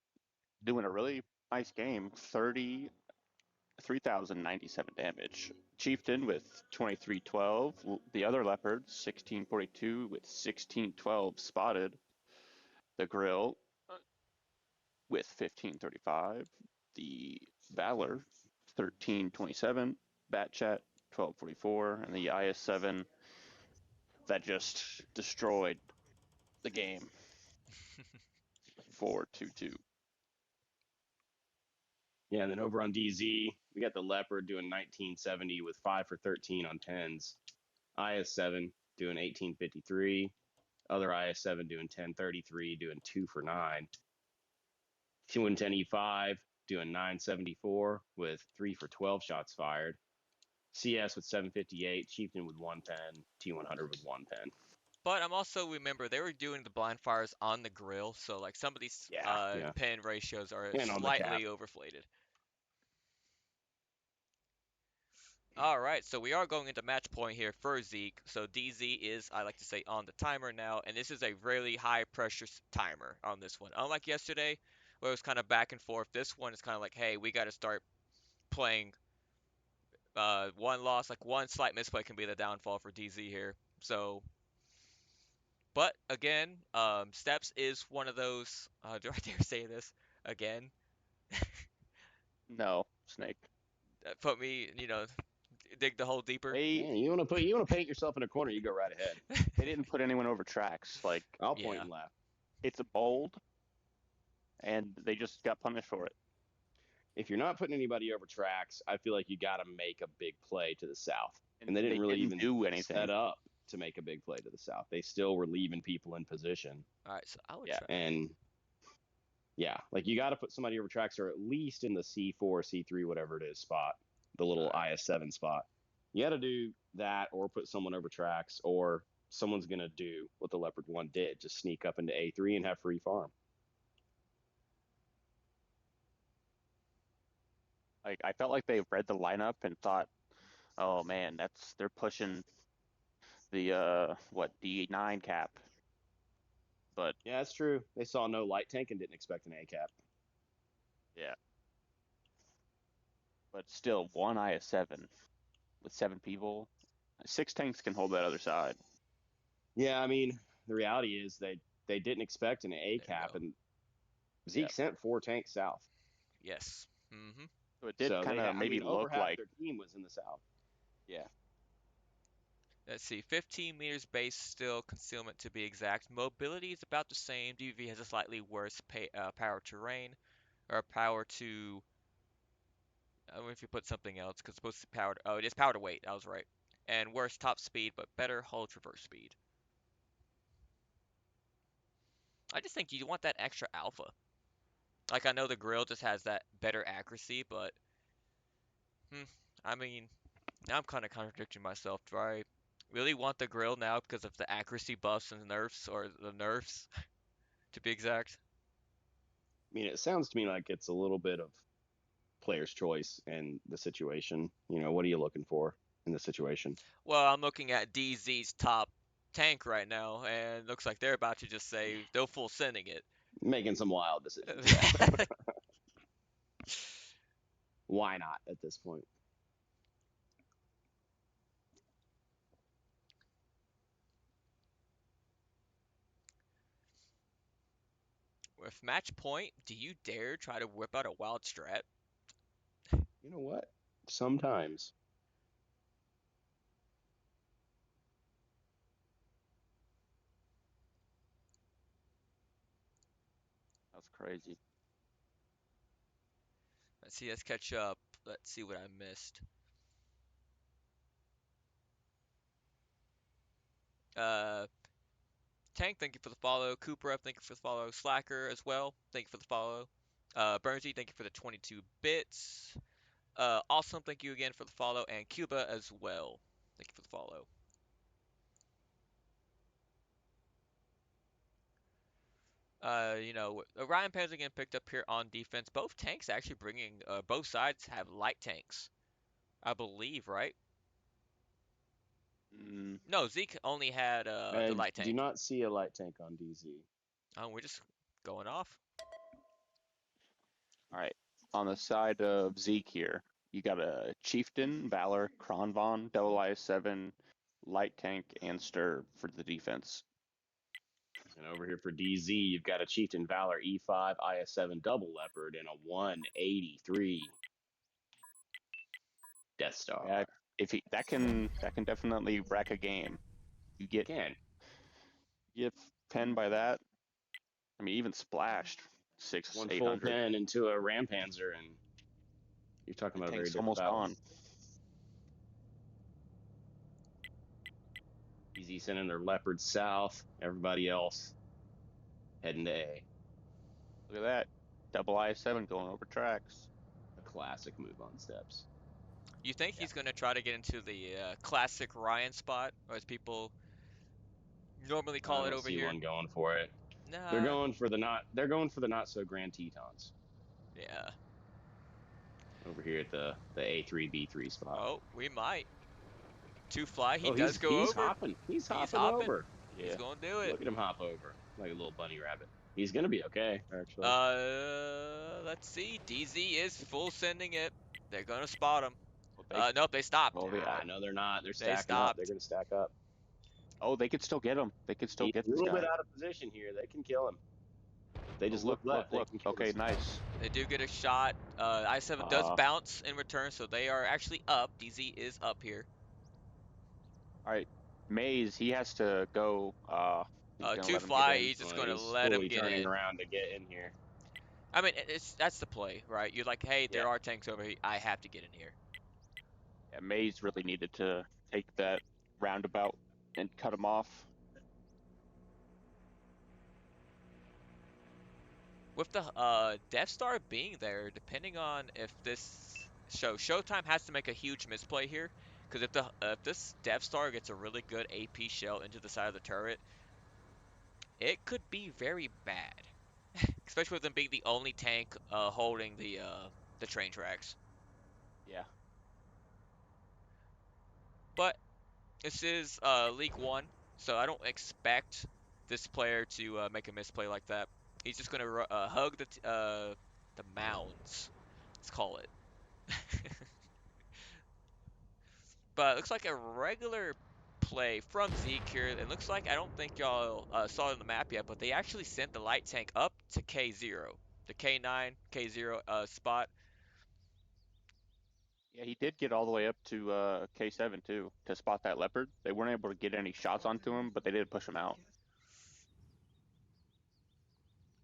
doing a really nice game. 3,097 damage. Chieftain with 2312. The other Leopard, 1642 with 1612 spotted. The Grill with 1535. The Valor, 1327. Bat Chat, 1244. And the IS7 that just destroyed the game, 422. Yeah, and then over on DZ, we got the Leopard doing 1970 with 5 for 13 on tens. IS7 doing 1853. Other IS7 doing 1033, doing 2 for 9. T110E5 doing 974 with 3 for 12 shots fired. CS with 758, Chieftain with 110, T100 with 110. but I'm also remember they were doing the blind fires on the grill, so like some of these Yeah. pin ratios are And on the cap. slightly overflated. All right, so we are going into match point here for Zeke. So DZ is, I like to say, on the timer now, and this is a really high pressure timer on this one. Unlike yesterday, where it was kind of back and forth, this one is kind of like, hey, we got to start playing one loss, like one slight misplay can be the downfall for DZ here. So, But again, steps is one of those. Do I dare say this again? No, Snake. That put me, dig the hole deeper. They Man, you want to paint yourself in a corner, you go right ahead. they didn't put anyone over tracks. Like, I'll point Yeah. and laugh. it's a bold, and they just got punished for it. If you're not putting anybody over tracks, I feel like you got to make a big play to the south. And they And didn't they really didn't even do set anything. up to make a big play to the south. They still were leaving people in position. All right, so I would Yeah. try. And yeah, like you got to put somebody over tracks or at least in the C4, C3, whatever it is spot, the little All IS7 spot. You got to do that or put someone over tracks or someone's going to do what the Leopard 1 did, just sneak up into A3 and have free farm. Like, I felt like they read the lineup and thought, oh man, they're pushing the D9 cap. But Yeah, that's true. They saw no light tank and didn't expect an A cap. yeah. But still, one IS7 with 7 people, 6 tanks can hold that other side. Yeah, I mean, the reality is they didn't expect an A There you cap, go. and Yeah. ZEEK sent 4 tanks south. Yes. Mm-hmm. So it did So kind they of I maybe mean, over look half like, their team was in the south. yeah. Let's see. 15 meters base still concealment to be exact. Mobility is about the same. DV has a slightly worse power terrain or power to. I don't know if you put something else because it's supposed to power. Oh, it is power to weight. I was right. And worse top speed, but better hull traverse speed. I just think you want that extra alpha. Like I know the grill just has that better accuracy, but I mean, now I'm kind of contradicting myself. Do I really want the grill now because of the accuracy buffs and nerfs, or the nerfs, to be exact? I mean, it sounds to me like it's a little bit of player's choice and the situation. You know, what are you looking for in the situation? Well, I'm looking at DZ's top tank right now, and looks like they're about to just say they'll full sending it. Making some wild decisions. Yeah. Why not at this point? With match point, do you dare try to whip out a wild strat? You know what? Sometimes. That's crazy. Let's see, let's catch up. Let's see what I missed. Uh, Tank, thank you for the follow. Cooper up, thank you for the follow. Slacker as well, thank you for the follow. Burnsy, thank you for the 22 bits. Awesome, thank you again for the follow. And Cuba as well, thank you for the follow. Ryan Pans again picked up here on defense. Both tanks actually bringing, both sides have light tanks, I believe, right? Mm, No, Zeke only had the light Do tank. not see a light tank on DZ. We're just going off. all right. On the side of Zeke here, you got a Chieftain, Valor, Kronvon, Double IS7, Light Tank, and Stir for the defense. And over here for DZ, you've got a Chieftain Valor E5 IS7 double leopard and a 183 Death Star. Yeah, if he, that can definitely wreck a game. You get Can penned by that. I mean, even splashed one eight full hundred. pen into a Rampanzer, and you're talking The about a very tank's different almost battle. gone. DZ sending their leopards south. Everybody else heading to A. Look at that. Double IS7 going over tracks. A classic move on steps. You think Yeah. he's going to try to get into the classic Ryan spot, or as people normally I call it don't over see here? one going for it. They're Nah. going for the not. They're going for the not so grand Tetons Yeah. over here at the A3 B3 spot. Oh, we might. Two fly. He Oh, does go he's over. hopping. He's He's hopping hopping. over. He's Yeah. going to do it. Look at him hop over like a little bunny rabbit. He's gonna be okay, actually. Let's see. DZ is full sending it. They're going to spot him. Well, Nope, they stopped. oh, yeah. No, they're not. They're They stacking up. They're stopped. gonna stack up. Oh, they could still get him. They could still He's get a this little bit guy. out of position here. They can kill him. They Oh, just look look, left. look, They look. can kill Okay, this guy. nice. They do get a shot. I7 does Uh, bounce in return, so they are actually up. DZ is up here. all right. Maze, he has to go. He's gonna Two let him get fly, in. he's just Well, going to he's let him fully get turning in. around to get in here. I mean, that's the play, right? You're like, hey, Yeah. there are tanks over here. I have to get in here. Yeah, Maze really needed to take that roundabout and cut him off. With the Death Star being there, depending on if this Showtime has to make a huge misplay here, because if this Death Star gets a really good AP shell into the side of the turret, it could be very bad, especially with them being the only tank holding the train tracks. Yeah. But this is League One, so I don't expect this player to make a misplay like that. He's just gonna hug the mounds. Let's call it. But it looks like a regular play from ZEEK here. It looks like, I don't think y'all saw it on the map yet, but they actually sent the light tank up to K0. The K9, K0 spot. Yeah, he did get all the way up to K7 too to spot that leopard. They weren't able to get any shots onto him, but they did push him out.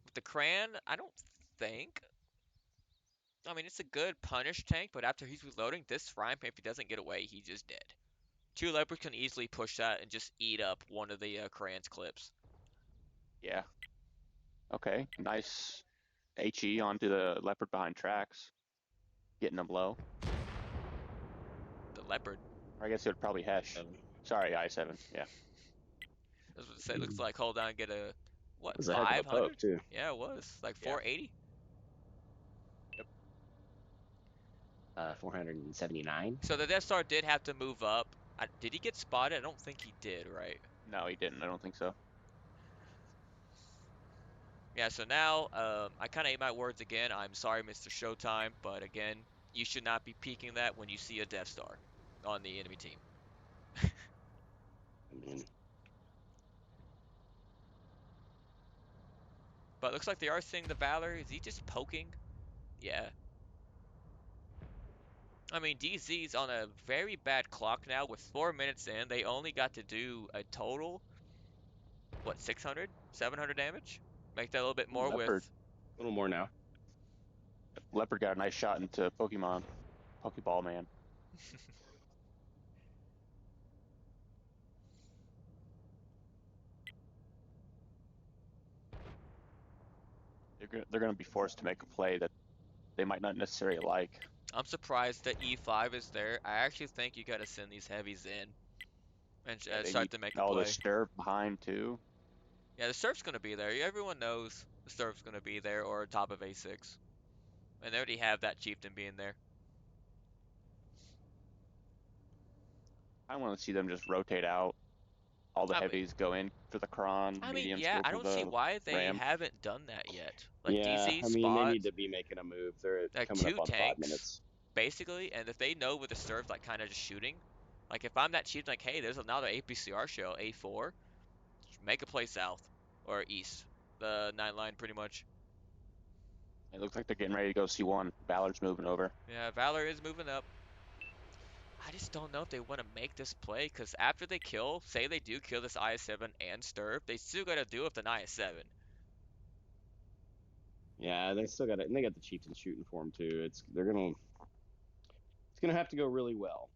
With the Cran, I don't think. I mean, it's a good punish tank, but after he's reloading, this Frying Pan, if he doesn't get away, he's just dead. Two Leopards can easily push that and just eat up one of the Cran's clips. Yeah. Okay. Nice HE onto the leopard behind tracks, getting him low. The Leopard, Or I guess it would probably Hesh. Sorry, I7. Yeah. as what it say, looks like hold on, get a, That what, was a heck of a poke 500? too. Yeah, it was. Like Yeah. 480? 479. So the Death Star did have to move up. Did he get spotted? I don't think he did, right? No, he didn't. I don't think so. Yeah, so now I kind of ate my words again. I'm sorry, Mr. Showtime, but again, you should not be peeking that when you see a Death Star on the enemy team. I mean, But it looks like they are seeing the Valor. Is he just poking? Yeah. I mean, DZ's on a very bad clock now. With 4 minutes in, they only got to do a total, what, 600? 700 damage? Make that a little bit Ooh, more with... leopard. a little more now. Leopard got a nice shot into Pokemon. Pokeball man. They're gonna be forced to make a play that they might not necessarily like. I'm surprised that E5 is there. I actually think you got to send these heavies in and Yeah, they start need to make a all the play. stir behind too. Yeah, the surf's gonna be there. Everyone knows the surf's gonna be there or top of A6. And they already have that chieftain being there. I want to see them just rotate out. All the I mean, heavies go in for the cron, mediums yeah, go I for don't see the why they ram. haven't done that yet. Like Yeah, DZ I mean they spot need to be making a move. They're like coming up two on 5 tanks minutes. basically, and if they know with the surf like kind of just shooting, like if I'm that chieftain, like hey, there's another APCR shell A4, make a play south or east, the 9 line pretty much. It looks like they're getting ready to go C1. Ballard's moving over. Yeah, Valor is moving up. I just don't know if they want to make this play, because after they kill, say they do kill this IS-7 and Sturb, they still got to deal with an IS-7. Yeah, they still got it, and they got the chieftain shooting for them too. It's gonna have to go really well.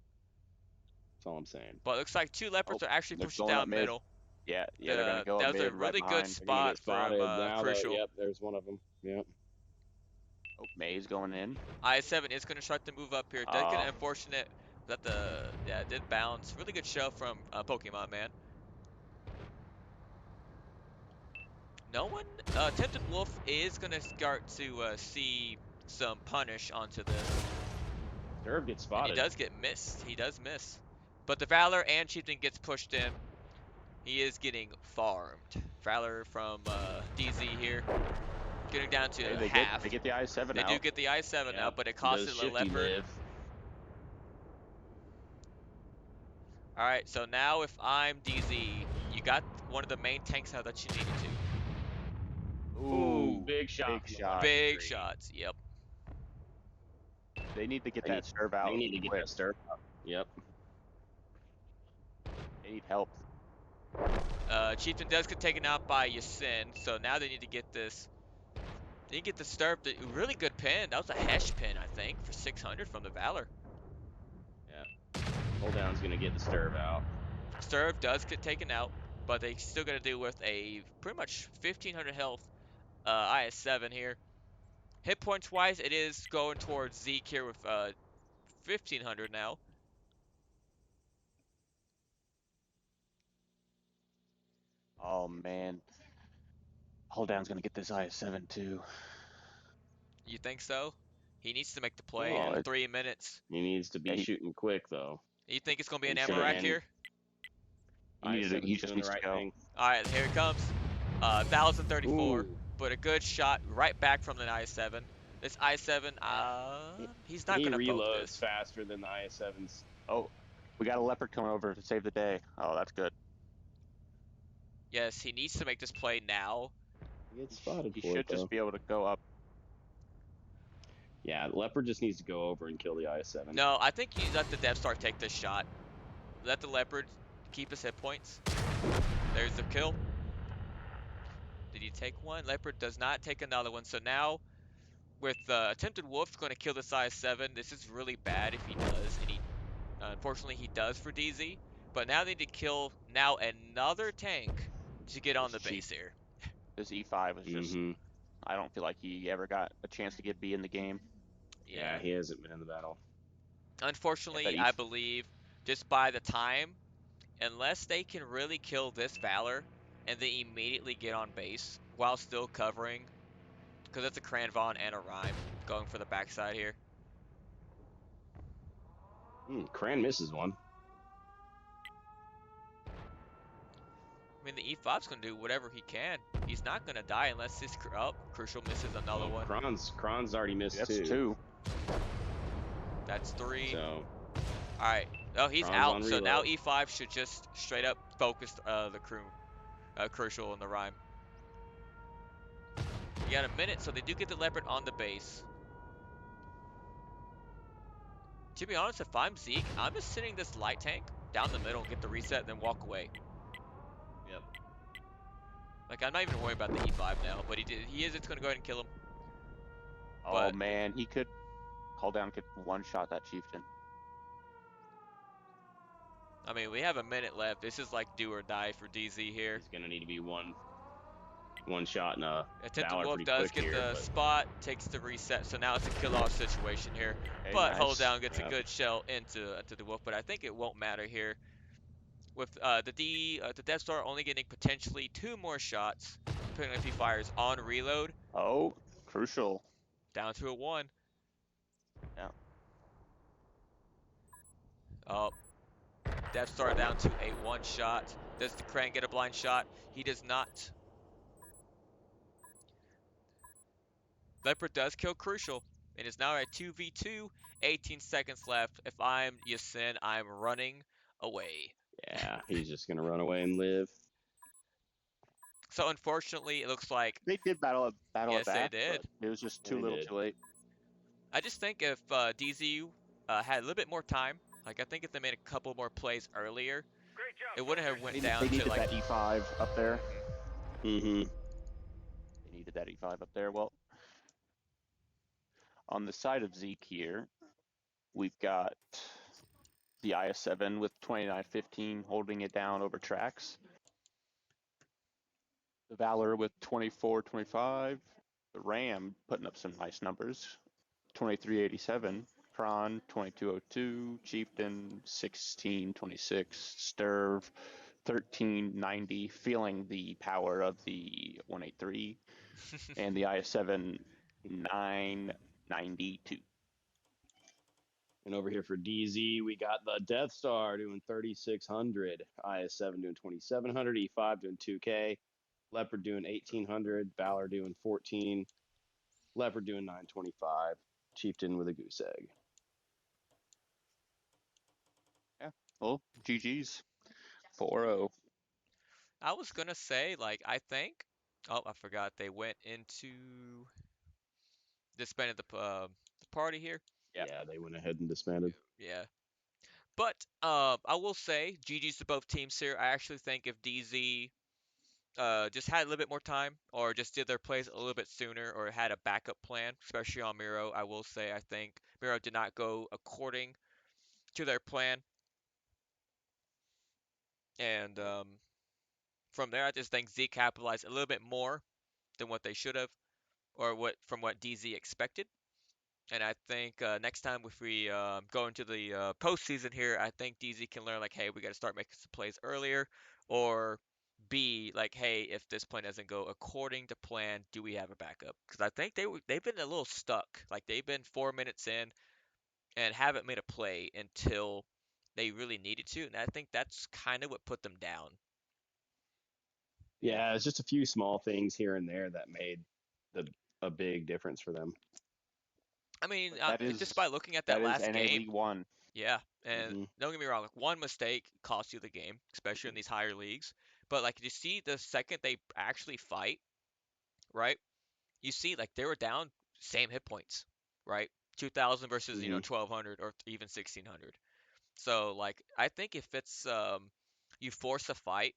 That's all I'm saying. But it looks like two Oh, Leopards are actually they're pushing going up down mid. middle. Yeah, they're gonna go up That was a mid right really good behind. They're gonna get spot from spotted now. That Crucial. yep, there's one of them. Yep. Oh, May's going in. IS-7 is going to start to move up here. Does get Uh, unfortunate that it did bounce. Really good show from Pokemon Man. No one, Tempted Wolf is going to start to see some punish onto this. Derv gets And he spotted. does get missed. He does miss. But the Valor and Chieftain gets pushed in. He is getting farmed. Valor from DZ here. Getting down to hey, half. they get the I7 They do out. get the I-7 Yep. out, but it Does costed a Shifty Leopard. live? Alright, so now if I'm DZ, You got one of the main tanks out that you needed to. Ooh, big shot big from the shot. weapon Big tree. shots. Yep. They need to get They that serve out They need to get quick. that stir up. Yep. They need help. Chieftain does get taken out by Yasin, so now they need to get this. They need to get the stirp. The really good pin. That was a Hesh pin, I think, for 600 from the Valor. Yeah. Hold down's gonna get the stirb out. Stirp does get taken out, but they still got to deal with a pretty much 1500 health IS-7 here. Hit points wise, it is going towards ZEEK here with 1500 now. Oh man. Hold down's gonna get this IS-7 too. You think so? He needs to make the play Yeah. in 3 minutes. He needs to be Yeah, shooting quick though. You think it's going to be an And should Amarak and here? he just doing needs the to right go. thing. All right, here it comes. 1034, Ooh. but a good shot right back from the IS-7. This IS-7, he's not He going to poke reloads this. faster than the IS-7s. Oh, we got a leopard coming over to save the day. Oh, that's good. Yes, he needs to make this play now. He gets spotted He for it should just though. be able to go up. Yeah, Leopard just needs to go over and kill the IS-7. No, I think you let the Death Star take this shot. Let the Leopard keep his hit points. There's the kill. Did he take one? Leopard does not take another one. So now, with attempted Wolf going to kill this IS-7, this is really bad if he does. And he, unfortunately, he does for DZ. But now they need to kill now another tank to get on the base here. This E5 was just. I don't feel like he ever got a chance to get B in the game. Yeah, he hasn't been in the battle. Unfortunately, Yeah, I believe just by the time, unless they can really kill this Valor and then immediately get on base while still covering, because it's a Cranvon and a Rhyme going for the backside here. Cran misses one. I mean, the E5's going to do whatever he can. He's not going to die unless this Crucial misses another one. Kron's already missed That's two. two. That's three. So, all right. Oh, he's Kron's out. on So now reload. E5 should just straight up focus the Crucial and the Rhyme. You got a minute, so they do get the Leopard on the base. To be honest, if I'm ZEEK, I'm just sitting this light tank down the middle and get the reset, then walk away. Yep. Like, I'm not even worried about the E5 now, but he is just going to go ahead and kill him. Oh But, man, he could. Hold down could one shot that chieftain. I mean, we have a minute left. This is like do or die for DZ here. He's gonna need to be one shot in a Attempted Valor Wolf pretty does quick get here, the but spot, takes the reset, so now it's a kill-off situation here. Okay, But nice. hold down gets a Yep. good shell into the Wolf, but I think it won't matter here. With the Death Star only getting potentially 2 more shots, depending on if he fires on reload. Oh, crucial. Down to a 1. Yeah. Oh, Death Star down to a 1 shot. Does the Krang get a blind shot? He does not. Leopard does kill Crucial. It is now a 2v2, 18 seconds left. If I'm Yasin, I'm running away. yeah, he's just gonna run away and live. So unfortunately, it looks like They did battle it yes, back, they did. but it was just Yeah, too they little did. too late. I just think if DZU had a little bit more time, like I think if they made a couple more plays earlier, it wouldn't have went down They to needed like that E5 up there. Mm-hmm. They needed that E5 up there. Well, on the side of ZEEK here, we've got the IS-7 with 2915 holding it down over tracks. The Valor with 2425. The Ram putting up some nice numbers. 2387. Prawn 2202. Chieftain 1626. Sturv 1390. Feeling the power of the 183. And the IS-7 992. And over here for DZ, we got the Death Star doing 3,600, IS-7 doing 2,700, E5 doing 2K, Leopard doing 1,800, Valor doing 14, Leopard doing 925, Chieftain with a goose egg. Yeah. Well, GG's. 4-0. I was gonna say, like, I think. Oh, I forgot they went into disbanded the party here. Yeah. Yeah, they went ahead and disbanded. Yeah, but I will say, GG's to both teams here. I actually think if DZ just had a little bit more time, or just did their plays a little bit sooner, or had a backup plan, especially on Miro, I will say I think Miro did not go according to their plan, and from there I just think Z capitalized a little bit more than what they should have, or what DZ expected. And I think next time if we go into the postseason here, I think DZ can learn like, hey, we got to start making some plays earlier, or B, like, hey, if this plan doesn't go according to plan, do we have a backup? Because I think they've been a little stuck. Like they've been 4 minutes in and haven't made a play until they really needed to, and I think that's kind of what put them down. Yeah. Yeah, it's just a few small things here and there that made the a big difference for them. I mean, But that just is by looking at that that is last NA game, League One. yeah, and Hmm. don't get me wrong, like one mistake costs you the game, especially in these higher leagues. But like you see the second they actually fight, right? You see like they were down same hit points, right? 2000 versus, Hmm. 1200 or even 1600. So like I think if it's you force a fight,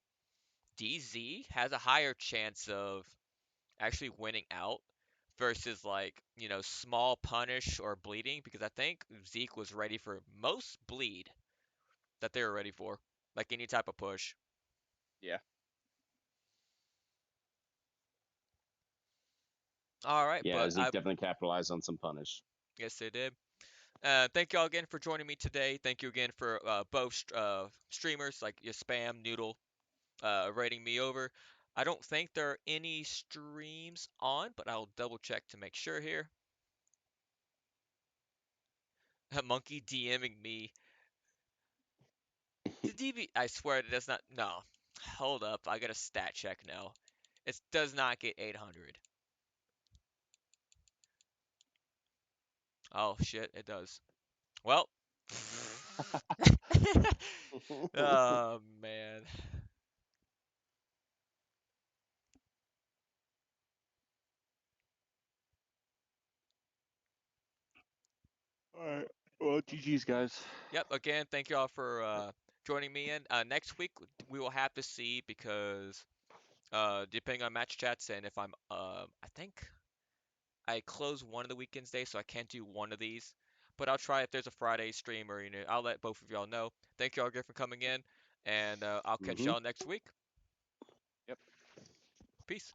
DZ has a higher chance of actually winning out versus like, small punish or bleeding, because I think Zeke was ready for most bleed that they were ready for, like any type of push. Yeah. All right, Yeah, but Zeke I definitely capitalized on some punish. guess they did. Thank y'all again for joining me today. Thank you again for both streamers like your spam noodle rating me over. I don't think there are any streams on, but I'll double check to make sure here. Monkey DMing me. The DB, I swear it does not. No, hold up, I got a stat check now. It does not get 800. Oh shit, it does. Well, oh man. All right. Well, GG's guys. Yep. Again, thank you all for joining me in. Next week we will have to see because depending on match chats and if I'm I think I close one of the weekends days, so I can't do one of these. But I'll try if there's a Friday stream, or I'll let both of y'all know. Thank y'all again for coming in, and I'll catch Hmm. y'all next week. Yep. Peace.